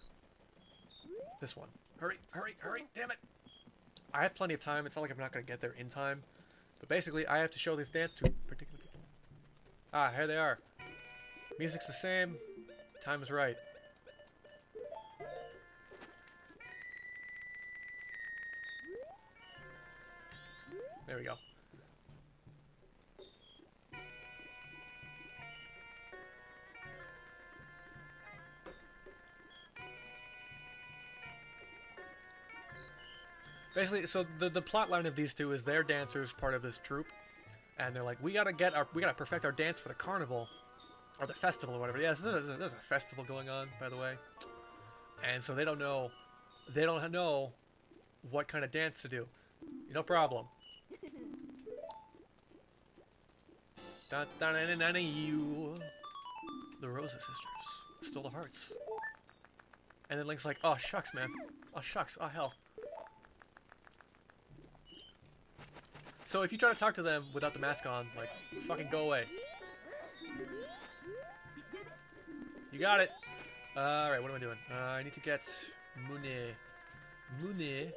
This one. Hurry, hurry, hurry. Damn it. I have plenty of time. It's not like I'm not gonna get there in time. But basically, I have to show this dance to particular people. Ah, here they are. Music's the same. Time is right. There we go. Basically, so the plot line of these two is they're dancers, part of this troupe, and they're like, we gotta perfect our dance for the carnival. Or the festival or whatever. Yeah, so there's a festival going on, by the way. And so they don't know what kind of dance to do. No problem. You. The Rosa sisters stole the hearts. And then Link's like, oh shucks, man. Oh shucks, oh hell. So if you try to talk to them without the mask on, like, fucking go away. You got it. Alright, what am I doing? I need to get Mune. Mune.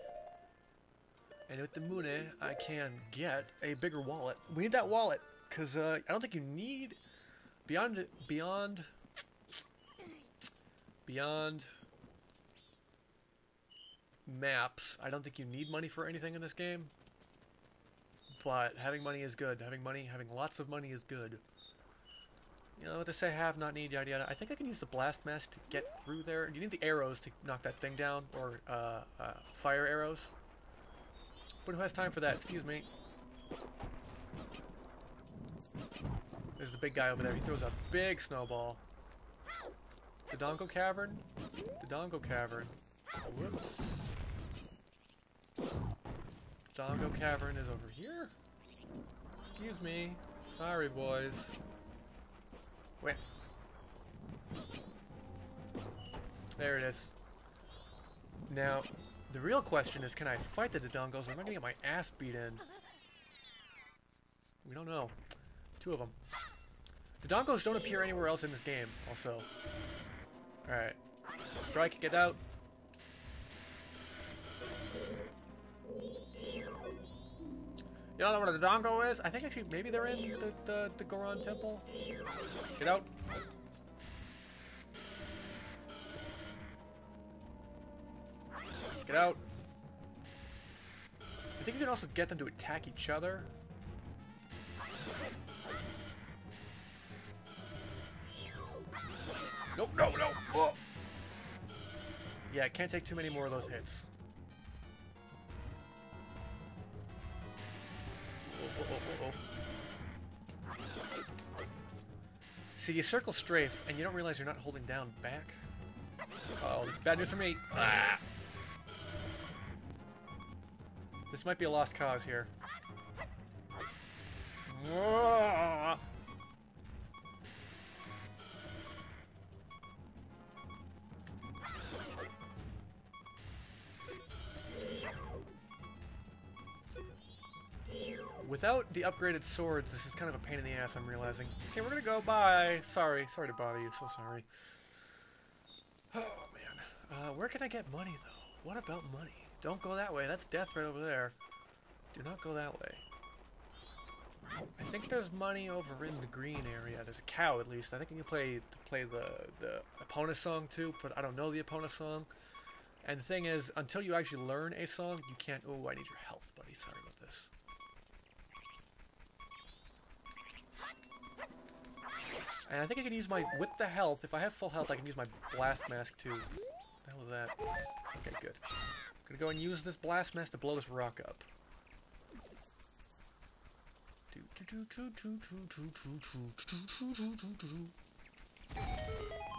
And with the Mune, I can get a bigger wallet. We need that wallet, because I don't think you need... Beyond maps, I don't think you need money for anything in this game. But having money is good. Having lots of money is good. You know what they say, have, not need, yada yada. I think I can use the blast mask to get through there. You need the arrows to knock that thing down, or fire arrows. But who has time for that? Excuse me. There's the big guy over there. He throws a big snowball. The Dongo Cavern? The Dongo Cavern. Whoops. Dongo Cavern is over here? Excuse me. Sorry, boys. Wait. There it is. Now, the real question is, can I fight the Dodongos or am I gonna get my ass beat in? We don't know. 2 of them. Dodongos don't appear anywhere else in this game, also. Alright. Strike, get out. You don't know what a Dodongo is? I think actually maybe they're in the Goron Temple. Get out. Get out. I think you can also get them to attack each other. Nope, no, no! Oh. Yeah, I can't take too many more of those hits. See, you circle strafe, and you don't realize you're not holding down back. Uh oh, this is bad news for me. Ah. This might be a lost cause here. Ah. Without the upgraded swords, this is kind of a pain in the ass, I'm realizing. Okay, we're gonna go. Bye. Sorry to bother you. So sorry. Oh, man. Where can I get money, though? What about money? Don't go that way. That's death right over there. Do not go that way. I think there's money over in the green area. There's a cow, at least. I think you can play the Epona song, too, but I don't know the Epona song. And the thing is, until you actually learn a song, you can't... Oh, I need your health, buddy. Sorry about this. And I think I can use my, with the health, if I have full health, I can use my blast mask too. What the hell was that? Okay, good. I'm gonna go and use this blast mask to blow this rock up.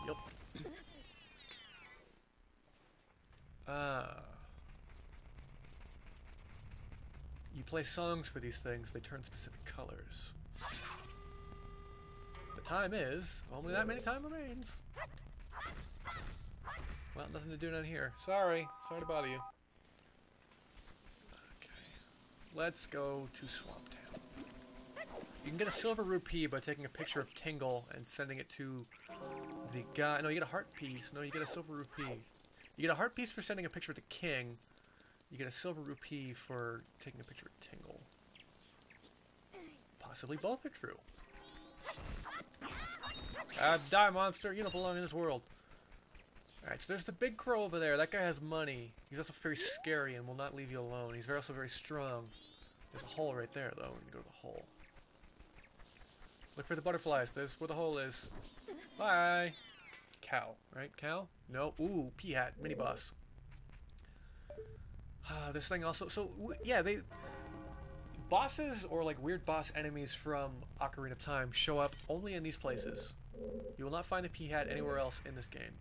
Yup. You play songs for these things, they turn specific colors. Time is only that many time remains. Well, nothing to do down here. Sorry to bother you. Okay, let's go to Swamp Town. You can get a silver rupee by taking a picture of Tingle and sending it to the guy. No, you get a heart piece. No, you get a silver rupee. You get a heart piece for sending a picture to King. You get a silver rupee for taking a picture of Tingle. Possibly both are true. Die, monster! You don't belong in this world. Alright, so there's the big crow over there. That guy has money. He's also very scary and will not leave you alone. He's also very strong. There's a hole right there, though, when you go to the hole. Look for the butterflies. There's where the hole is. Bye! Cow, right? Cow? No. Ooh, P-Hat. Mini-boss. This thing also... So, yeah, they... Bosses or like weird boss enemies from Ocarina of Time show up only in these places. You will not find the P-Hat anywhere else in this game.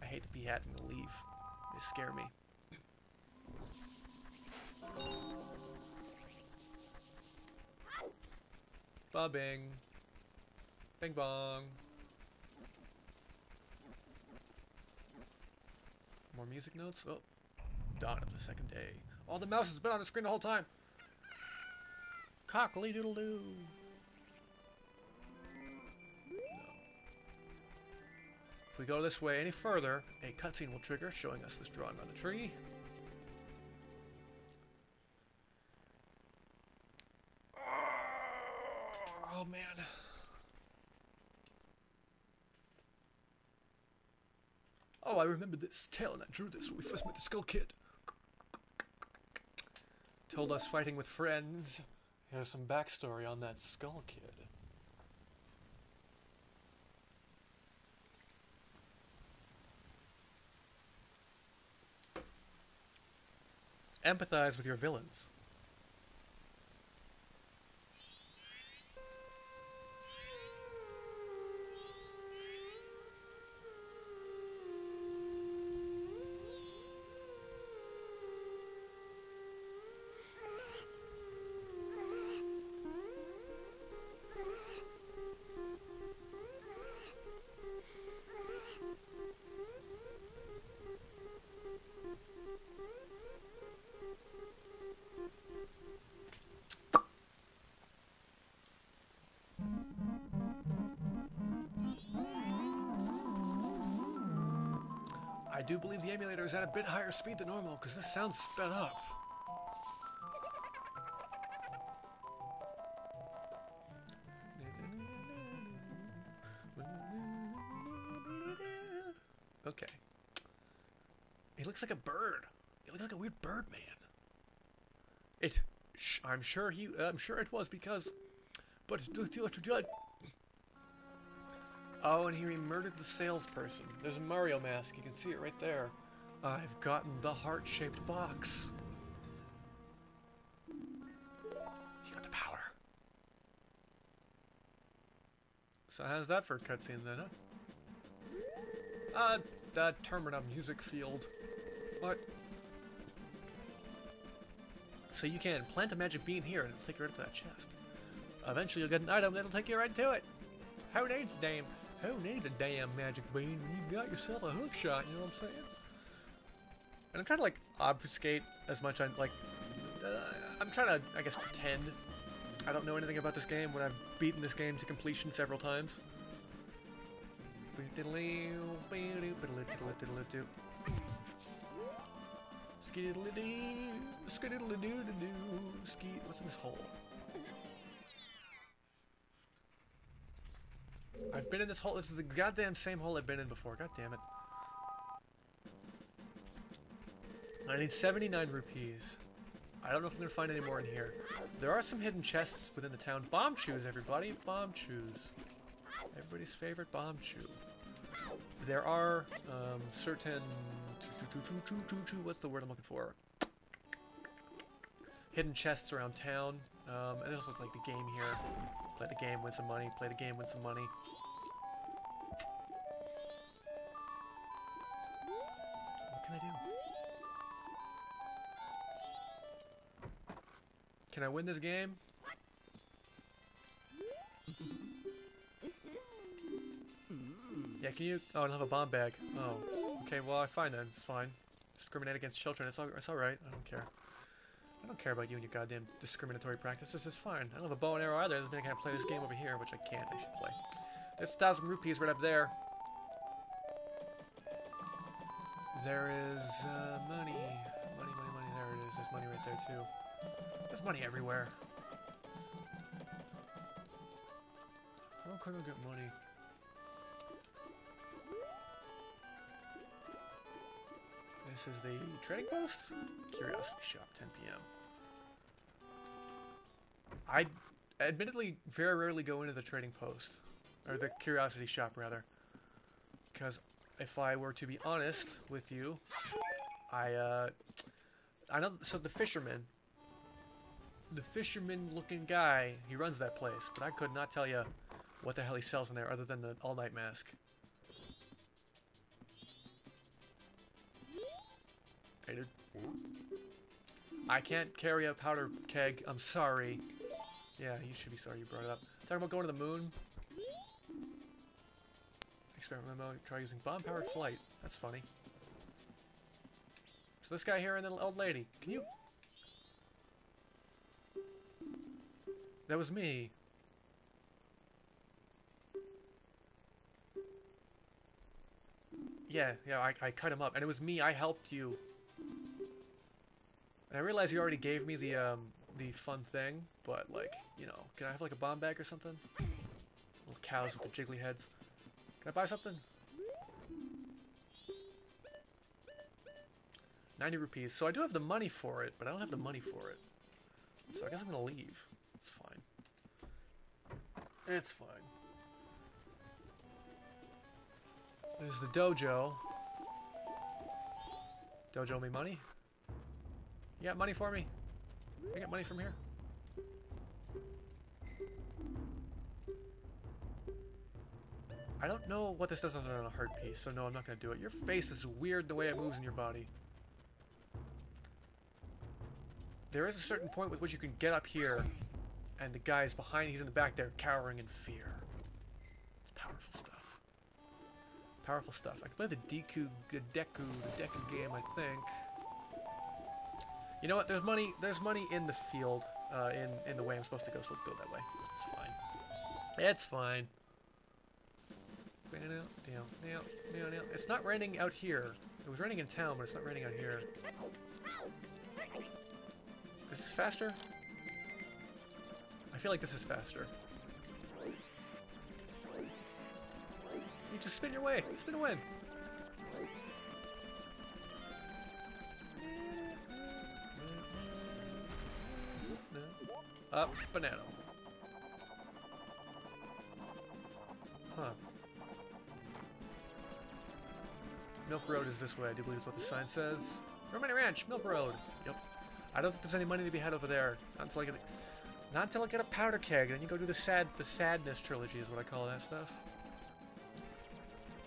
I hate the P-Hat and the leaf. They scare me. Ba-bing. Bing bong. More music notes? Oh. Dawn of the second day. Oh, the mouse has been on the screen the whole time. Cockly-doodle-doo. No. If we go this way any further, a cutscene will trigger, showing us this drawing on the tree. Oh, man. Oh, I remember this tale, and I drew this when we first met the Skull Kid. Told us fighting with friends. Here's some backstory on that Skull Kid. Empathize with your villains. do believe the emulator is at a bit higher speed than normal, because this sounds sped up. Okay. He looks like a bird. He looks like a weird bird man. I'm sure it was because, but oh, and here he murdered the salesperson. There's a Mario mask. You can see it right there. I've gotten the heart-shaped box. He got the power. So how's that for a cutscene then, huh? Termina music field. What? So you can plant a magic bean here and it'll take you right to that chest. Eventually you'll get an item that'll take you right to it. Who needs a damn magic bean when you got yourself a hook shot, you know what I'm saying? And I'm trying to like obfuscate as much I'm trying to, I guess, pretend I don't know anything about this game when I've beaten this game to completion several times. What's in this hole? I've been in this hole. This is the goddamn same hole I've been in before. God damn it. I need 79 rupees. I don't know if I'm going to find any more in here. There are some hidden chests within the town. Bomb chews, everybody. Bomb chews. Everybody's favorite bomb chew. There are certain... What's the word I'm looking for? Hidden chests around town. And this looks like the game here. Play the game, win some money. Play the game, win some money. What can I do? Can I win this game? Yeah, can you... Oh, I don't have a bomb bag. Oh. Okay, well, fine then. It's fine. Discriminate against children. It's alright. I don't care. I don't care about you and your goddamn discriminatory practices. It's fine. I don't have a bow and arrow either. Doesn't mean I can't play this game over here, which I can't. I should play. There's 1,000 rupees right up there. There is money. Money. There it is. There's money right there, too. There's money everywhere. How can I get money? This is the trading post? Curiosity shop, 10 p.m. I admittedly very rarely go into the trading post. Or the curiosity shop, rather. Because if I were to be honest with you, I know, so the fisherman looking guy, he runs that place, but I could not tell you what the hell he sells in there other than the all-night mask. Hey, dude. I can't carry a powder keg. I'm sorry. Yeah, you should be sorry you brought it up. Talking about going to the moon. Experiment memo. Try using bomb-powered flight. That's funny. So this guy here and the old lady. Can you... That was me. Yeah, I cut him up. And it was me. I helped you. And I realize you already gave me the fun thing, but, like, you know, can I have, like, a bomb bag or something? Little cows with the jiggly heads. Can I buy something? 90 rupees. So I do have the money for it, but I don't have the money for it. So I guess I'm gonna leave. It's fine. It's fine. There's the dojo. Dojo me money? You got money for me? I get money from here? I don't know what this does other than a heart piece, so no, I'm not going to do it. Your face is weird the way it moves in your body. There is a certain point with which you can get up here, and the guy is behind, he's in the back there, cowering in fear. It's powerful stuff. Powerful stuff. I can play the Deku game, I think. You know what? There's money in the field, in the way I'm supposed to go, so let's go that way. It's fine. It's fine. It's not raining out here. It was raining in town, but it's not raining out here. Is this faster? I feel like this is faster. You just spin your way. Spin away. Up, banana. Huh. Milk Road is this way, I do believe is what the sign says. Romani Ranch, Milk Road. Yep. I don't think there's any money to be had over there. Not until I get a powder keg, then you go do the sadness trilogy is what I call that stuff.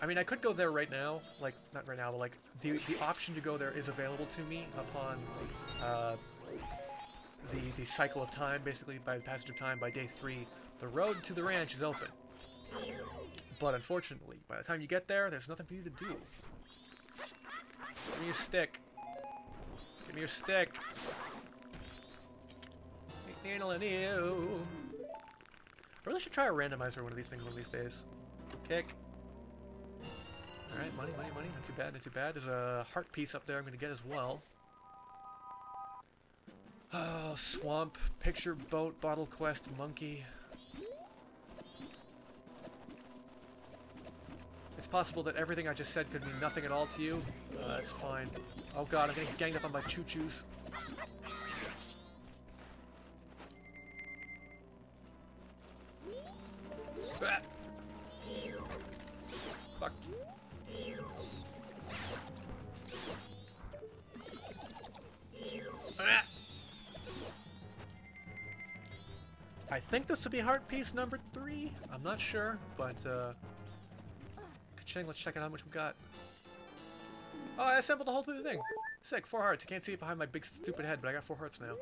I mean, I could go there right now, like, not right now, but like, the option to go there is available to me upon, the cycle of time, basically, by the passage of time, by day 3, the road to the ranch is open. But unfortunately, by the time you get there, there's nothing for you to do. Give me your stick. Give me your stick. I really should try a randomizer one of these things one of these days. Kick. Alright, money, money, money. Not too bad, not too bad. There's a heart piece up there I'm going to get as well. Oh, swamp, picture, boat, bottle quest, monkey. It's possible that everything I just said could mean nothing at all to you. That's fine. Oh god, I'm getting ganged up on by choo-choos. Ah. Fuck. Ah. I think this will be heart piece number 3. I'm not sure, but let's check out how much we got. Oh, I assembled the whole thing. Sick, 4 hearts. You can't see it behind my big stupid head, but I got 4 hearts now.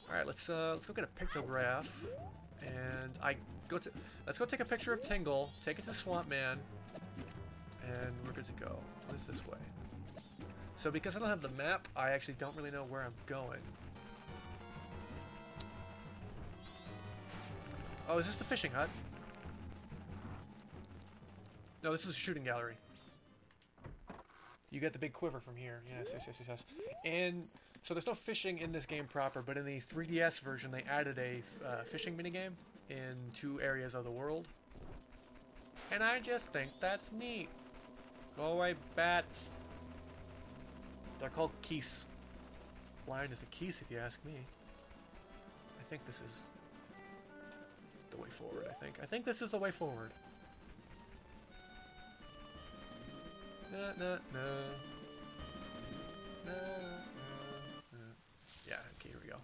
All right, let's go get a pictograph, and let's go take a picture of Tingle, take it to Swamp Man, and we're good to go. What is this way? So because I don't have the map, I actually don't really know where I'm going. Oh, is this the fishing hut? No, this is a shooting gallery. You get the big quiver from here. Yes, yes, yes, yes, yes. And so there's no fishing in this game proper, but in the 3DS version, they added a fishing minigame in 2 areas of the world. And I just think that's neat. Go away, bats. They're called keys. Blind is a keys, if you ask me. I think this is the way forward, I think this is the way forward. No, no, no. No, no, no. Yeah, okay, here we go.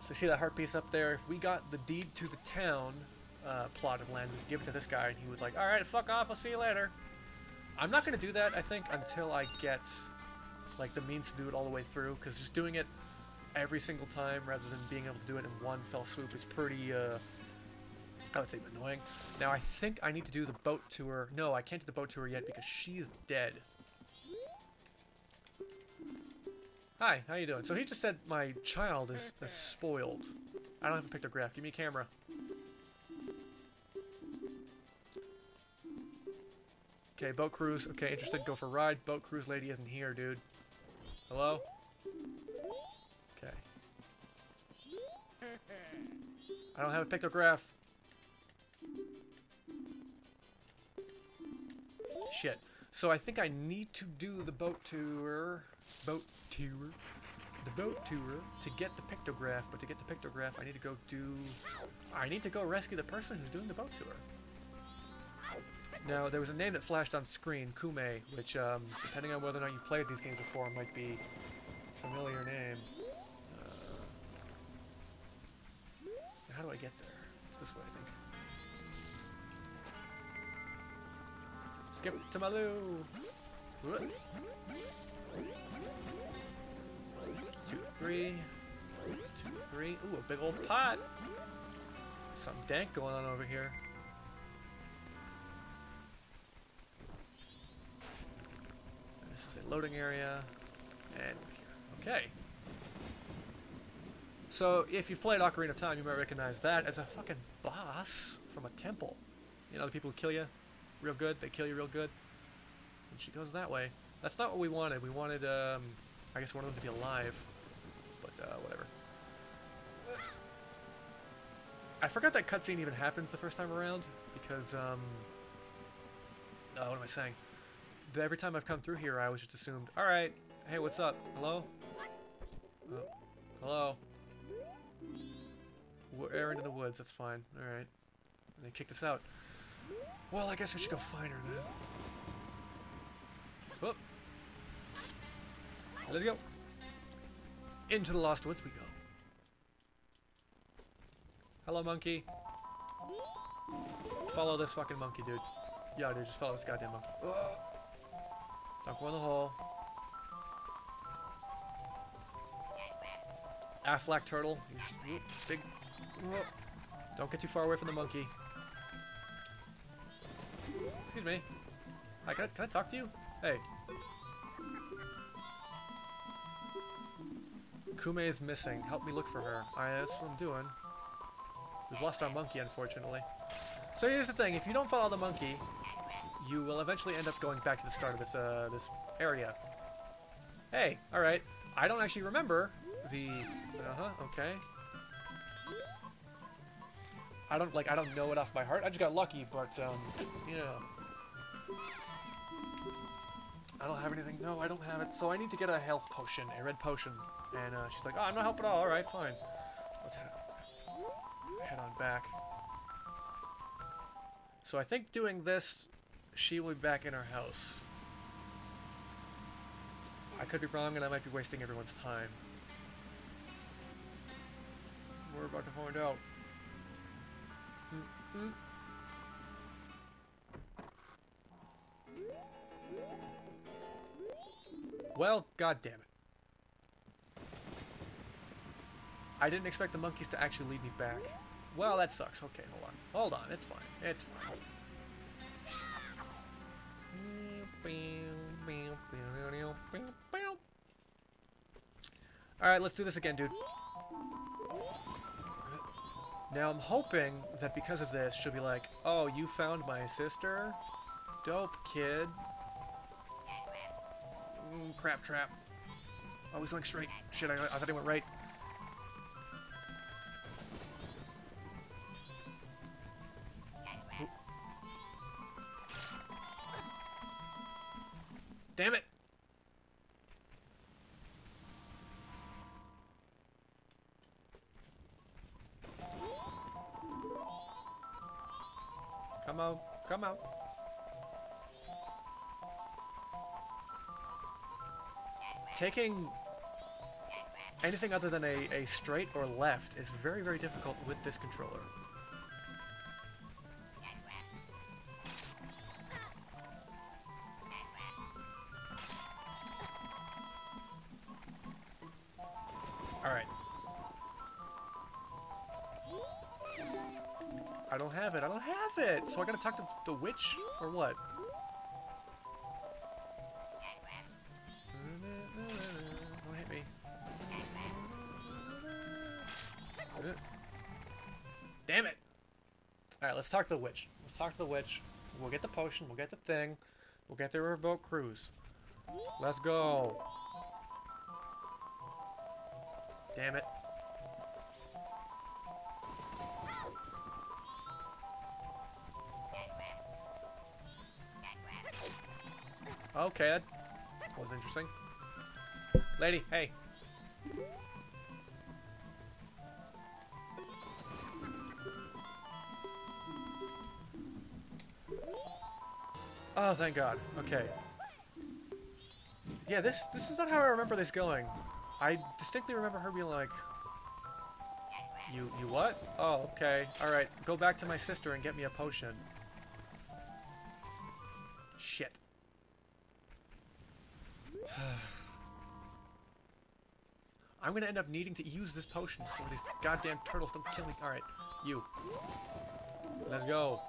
So you see that heart piece up there? If we got the deed to the town plot of land, we'd give it to this guy, and he would like, alright, fuck off, I'll see you later. I'm not going to do that, I think, until I get like the means to do it all the way through, because just doing it every single time rather than being able to do it in one fell swoop is pretty, I would say annoying. Now, I think I need to do the boat tour. No, I can't do the boat tour yet because she's dead. Hi, how you doing? So he just said my child is spoiled. I don't have a pictograph. Give me a camera. Okay, boat cruise. Okay, interested. Go for a ride. Boat cruise lady isn't here, dude. Hello? Okay. I don't have a pictograph. Shit. So I think I need to do the boat tour. The boat tour to get the pictograph. But to get the pictograph, I need to go rescue the person who's doing the boat tour. Now, there was a name that flashed on screen, Kume, which, depending on whether or not you've played these games before, might be a familiar name. How do I get there? It's this way, I think. Skip to Maloo! 2, 3. 2, 3. Ooh, a big old pot! Something dank going on over here. And this is a loading area. And here. Okay. So, if you've played Ocarina of Time, you might recognize that as a fucking boss from a temple. You know, the people who kill you real good, they kill you real good. And she goes that way. That's not what we wanted. We wanted, I guess we wanted them to be alive. But, whatever. I forgot that cutscene even happens the first time around, because, what am I saying? Every time I've come through here, I always just assumed, alright, hey, what's up? Hello? Hello? We're errand in the woods, that's fine. Alright. And they kicked us out. Well, I guess we should go find her then. Whoop. Let's go. Into the Lost Woods we go. Hello, monkey. Follow this fucking monkey, dude. Yeah, dude, just follow this goddamn monkey. Don't go in the hole. Affleck turtle. He's big. Don't get too far away from the monkey. Excuse me. Hi, can I talk to you? Hey. Kume is missing. Help me look for her. That's what I'm doing. We've lost our monkey, unfortunately. So here's the thing. If you don't follow the monkey, you will eventually end up going back to the start of this area. Hey, alright. I don't actually remember the... okay. I don't know it off by heart. I just got lucky, but, you know. I don't have anything. No, I don't have it. So I need to get a health potion, a red potion. And, she's like, oh, I'm not helping at all. Alright, fine. Let's head on back. So I think doing this, she will be back in her house. I could be wrong, and I might be wasting everyone's time. We're about to find out. Well, god damn it. I didn't expect the monkeys to actually lead me back. Well, that sucks. Okay, hold on. Hold on, it's fine. It's fine. Alright, let's do this again, dude. Now, I'm hoping that because of this, she'll be like, oh, you found my sister? Dope, kid. Crap trap. Oh, he's going straight. Shit, I thought he went right. Damn it! Come on, come on. Taking anything other than a straight or left is very, very difficult with this controller. Alright. I don't have it. I don't have it. So I gotta talk to the witch or what? Don't hit me. Damn it. Alright, let's talk to the witch. Let's talk to the witch. We'll get the potion. We'll get the thing. We'll get the riverboat cruise. Let's go. Damn it. Okay, that was interesting. Lady, hey. Oh, thank God. Okay. Yeah, this is not how I remember this going. I distinctly remember her being like, You what? Oh, okay. Alright, go back to my sister and get me a potion. Shit. I'm gonna end up needing to use this potion so these goddamn turtles don't kill me. Alright, you. Let's go.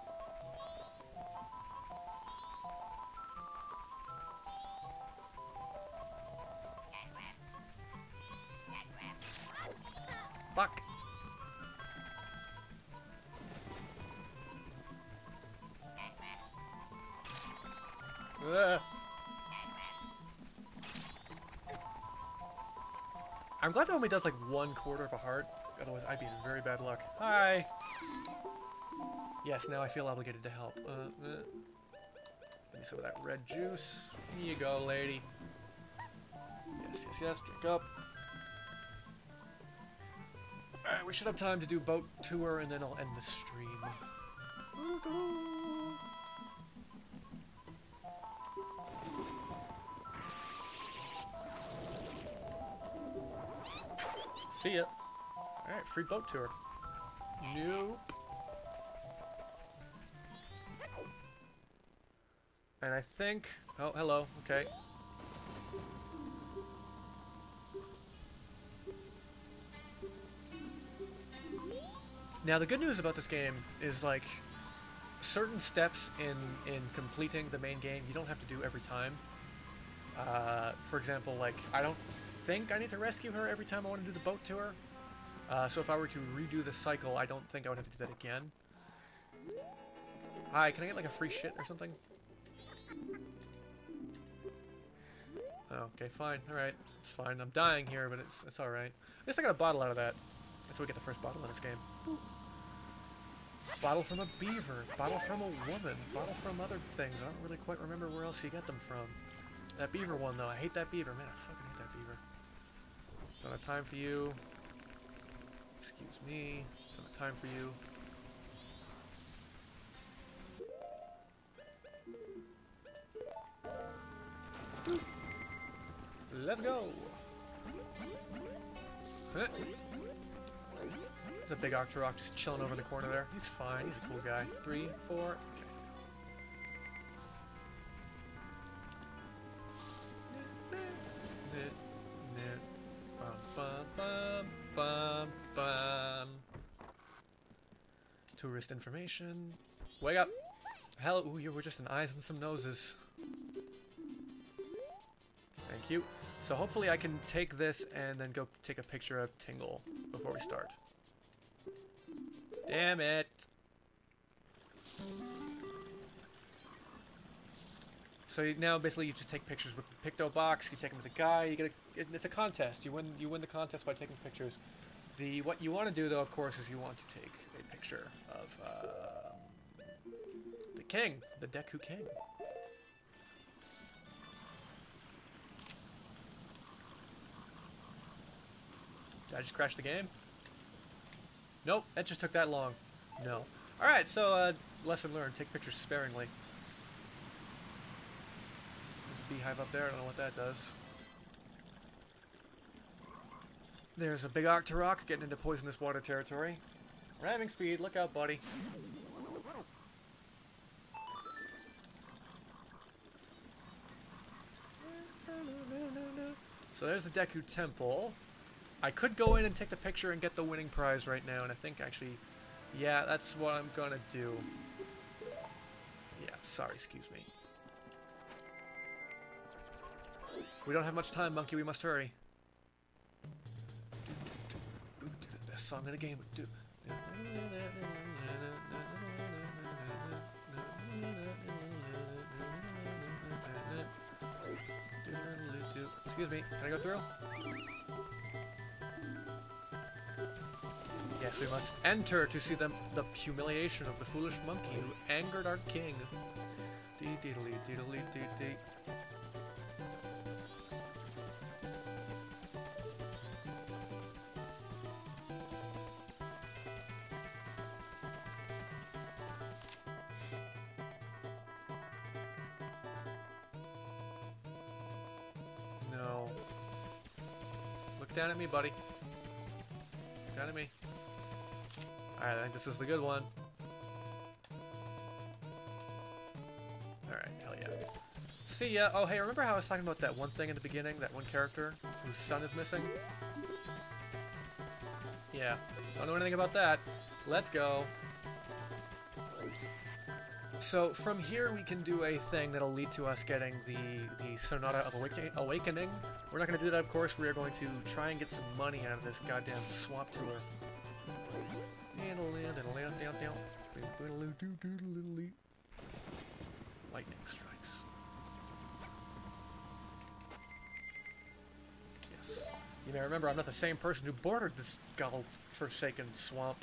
Fuck. I'm glad it only does like 1/4 of a heart. Otherwise, I'd be in very bad luck. Hi! Yes, now I feel obligated to help. Give me some of that red juice. Here you go, lady. Yes, yes, yes. Drink up. Alright, we should have time to do boat tour, and then I'll end the stream. See ya. Alright, free boat tour. Nope. And I think... Oh, hello. Okay. Now, the good news about this game is, like, certain steps in completing the main game you don't have to do every time. For example, like, I don't think I need to rescue her every time I want to do the boat tour. So if I were to redo the cycle, I don't think I would have to do that again. Hi, can I get, like, a free shit or something? Oh, okay, fine. Alright, it's fine. I'm dying here, but it's alright. At least I got a bottle out of that. That's how we get the first bottle in this game. Bottle from a beaver. Bottle from a woman. Bottle from other things. I don't really quite remember where else you get them from. That beaver one, though. I hate that beaver. Man, I fucking hate that beaver. Don't have time for you. Excuse me. Don't have time for you. Let's go! There's a big Octorok just chilling over in the corner there. He's fine. He's a cool guy. 3, 4. Okay. Tourist information. Wake up! Hell, ooh, you were just an eyes and some noses. Thank you. So hopefully I can take this and then go take a picture of Tingle before we start. Damn it! So now basically you just take pictures with the Picto box. You take them with the guy. You get it's a contest. You win the contest by taking pictures. What you want to do though, of course, is you want to take a picture of the king, the Deku King. Did I just crash the game? Nope, that just took that long. No. Alright, so, lesson learned. Take pictures sparingly. There's a beehive up there. I don't know what that does. There's a big Octorok getting into poisonous water territory. Ramming speed. Look out, buddy. So there's the Deku Temple. I could go in and take the picture and get the winning prize right now, and I think actually, yeah, that's what I'm gonna do. Yeah, sorry, excuse me. We don't have much time, monkey, we must hurry. Best song in the game. Excuse me, can I go through? Yes, we must enter to see the humiliation of the foolish monkey who angered our king. Dee-dee-dee-dee-dee-dee-dee. No. Look down at me, buddy. Look down at me. Alright, I think this is the good one. Alright, hell yeah. See ya! Oh, hey, remember how I was talking about that one thing in the beginning? That one character whose son is missing? Yeah. Don't know anything about that. Let's go. So, from here we can do a thing that'll lead to us getting the Sonata of Awakening. We're not going to do that, of course. We are going to try and get some money out of this goddamn swamp tour. Lightning strikes. Yes. You may remember I'm not the same person who bordered this god-forsaken swamp.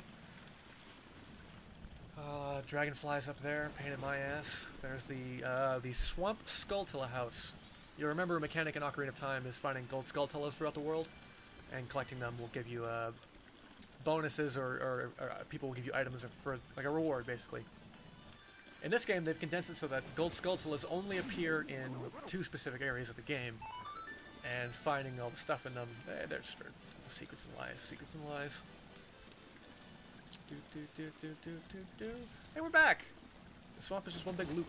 Dragonflies up there, pain in my ass. There's the Swamp Skulltula house. You remember a mechanic in Ocarina of Time is finding gold Skulltulas throughout the world, and collecting them will give you bonuses, or people will give you items for like a reward, basically. In this game, they've condensed it so that gold Skulltulas only appear in 2 specific areas of the game, and finding all the stuff in them, they're just for secrets and lies. Secrets and lies. Hey, we're back! The swamp is just one big loop.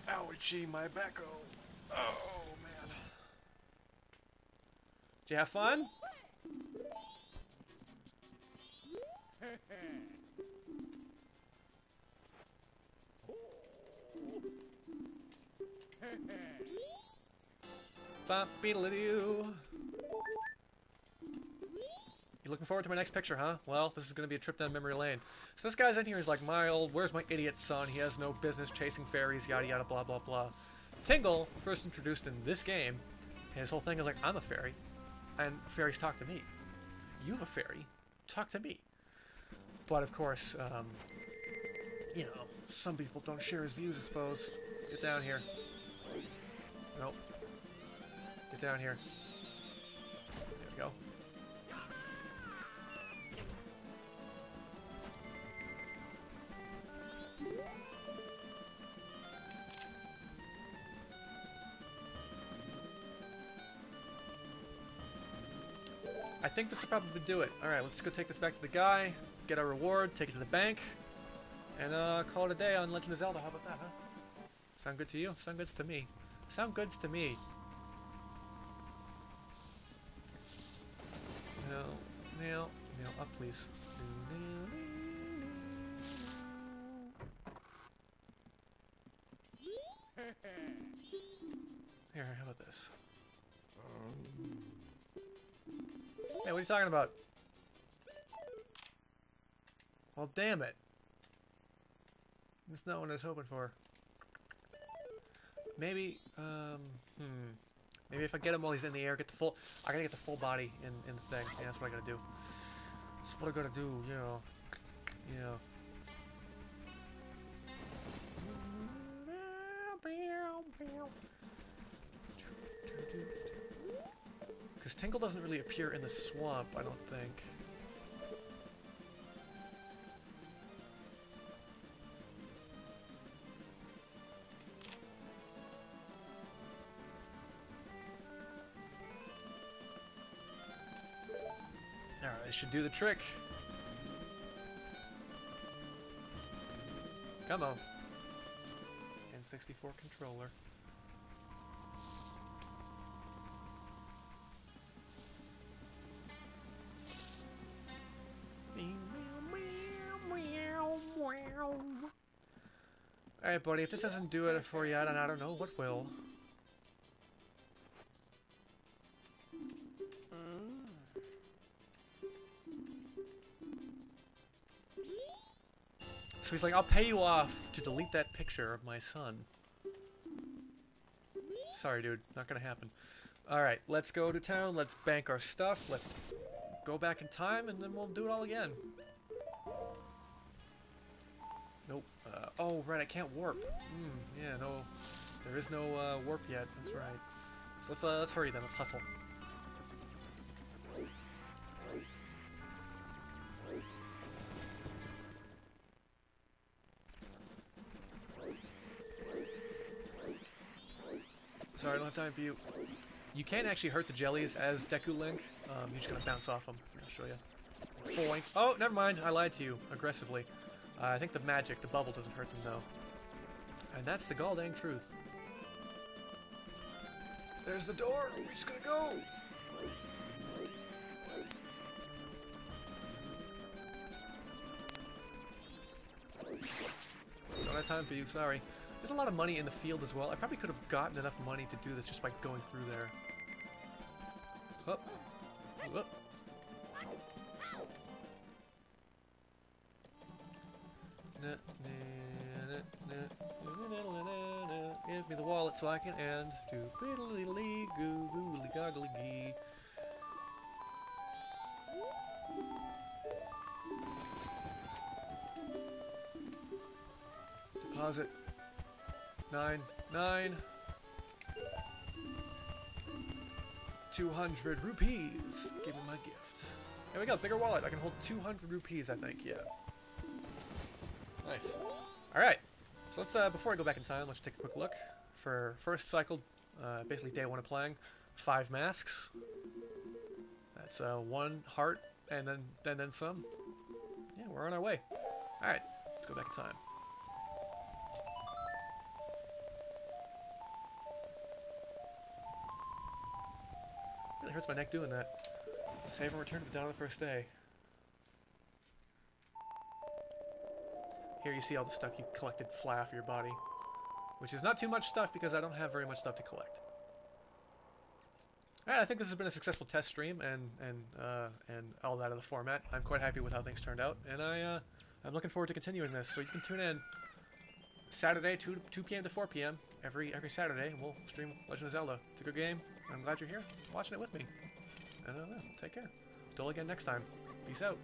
Ouchie, my backo. Oh, man. Did you have fun? Bop beetle-doo. You looking forward to my next picture, huh? Well, this is going to be a trip down memory lane. So this guy's in here, he's like, where's my idiot son? He has no business chasing fairies, yada yada, blah blah blah. Tingle, first introduced in this game, his whole thing is like, I'm a fairy, and fairies talk to me. You're a fairy, talk to me. But of course, you know, some people don't share his views, I suppose. Get down here. Nope. Get down here. There we go. I think this will probably do it. Alright, let's go take this back to the guy, get our reward, take it to the bank, and call it a day on Legend of Zelda. How about that, huh? Sound good to you? Sound goods to me. Sound goods to me. Nail, up please. Here, how about this? Hey, what are you talking about? Well, damn it. That's not what I was hoping for. Maybe, maybe if I get him while he's in the air, get the full... I gotta get the full body in the thing. Yeah, that's what I gotta do. That's what I gotta do, you know. You know. Because Tingle doesn't really appear in the swamp, I don't think. Alright, this should do the trick. Come on. N64 controller. Alright, buddy, if this doesn't do it for you, then I don't know what will. So he's like, I'll pay you off to delete that picture of my son. Sorry, dude. Not gonna happen. Alright, let's go to town. Let's bank our stuff. Let's go back in time, and then we'll do it all again. Nope. Oh, right, I can't warp. Yeah, no. There is no warp yet. That's right. So let's hurry then. Let's hustle. Sorry, I don't have time for you. You can't actually hurt the jellies as Deku Link. You're just gonna bounce off them. I'll show you. Boink. Oh, never mind. I lied to you aggressively. I think the magic, the bubble, doesn't hurt them though. And that's the gall-dang truth. There's the door. We're just gonna go. Don't have time for you. Sorry. There's a lot of money in the field as well. I probably could have gotten enough money to do this just by going through there. Up. Up. If Give me the wallet so I can end. Do biddly goo googly goggly gee. Deposit. 9. 200 rupees. Give me my gift. There we go. Bigger wallet. I can hold 200 rupees, I think. Yeah. Nice. Alright. So let's, before I go back in time, let's take a quick look. For first cycle, basically day 1 of playing, 5 masks. That's 1 heart, and then some. Yeah, we're on our way. Alright, let's go back in time. Really hurts my neck doing that. Save and return to the dawn of the first day. Here you see all the stuff you collected fly off your body. Which is not too much stuff because I don't have very much stuff to collect. Alright, I think this has been a successful test stream and all that of the format. I'm quite happy with how things turned out, and I'm looking forward to continuing this. So you can tune in Saturday 2 p.m. to 4 p.m. every Saturday, and we'll stream Legend of Zelda. It's a good game. I'm glad you're here watching it with me. And take care. Do it again next time. Peace out.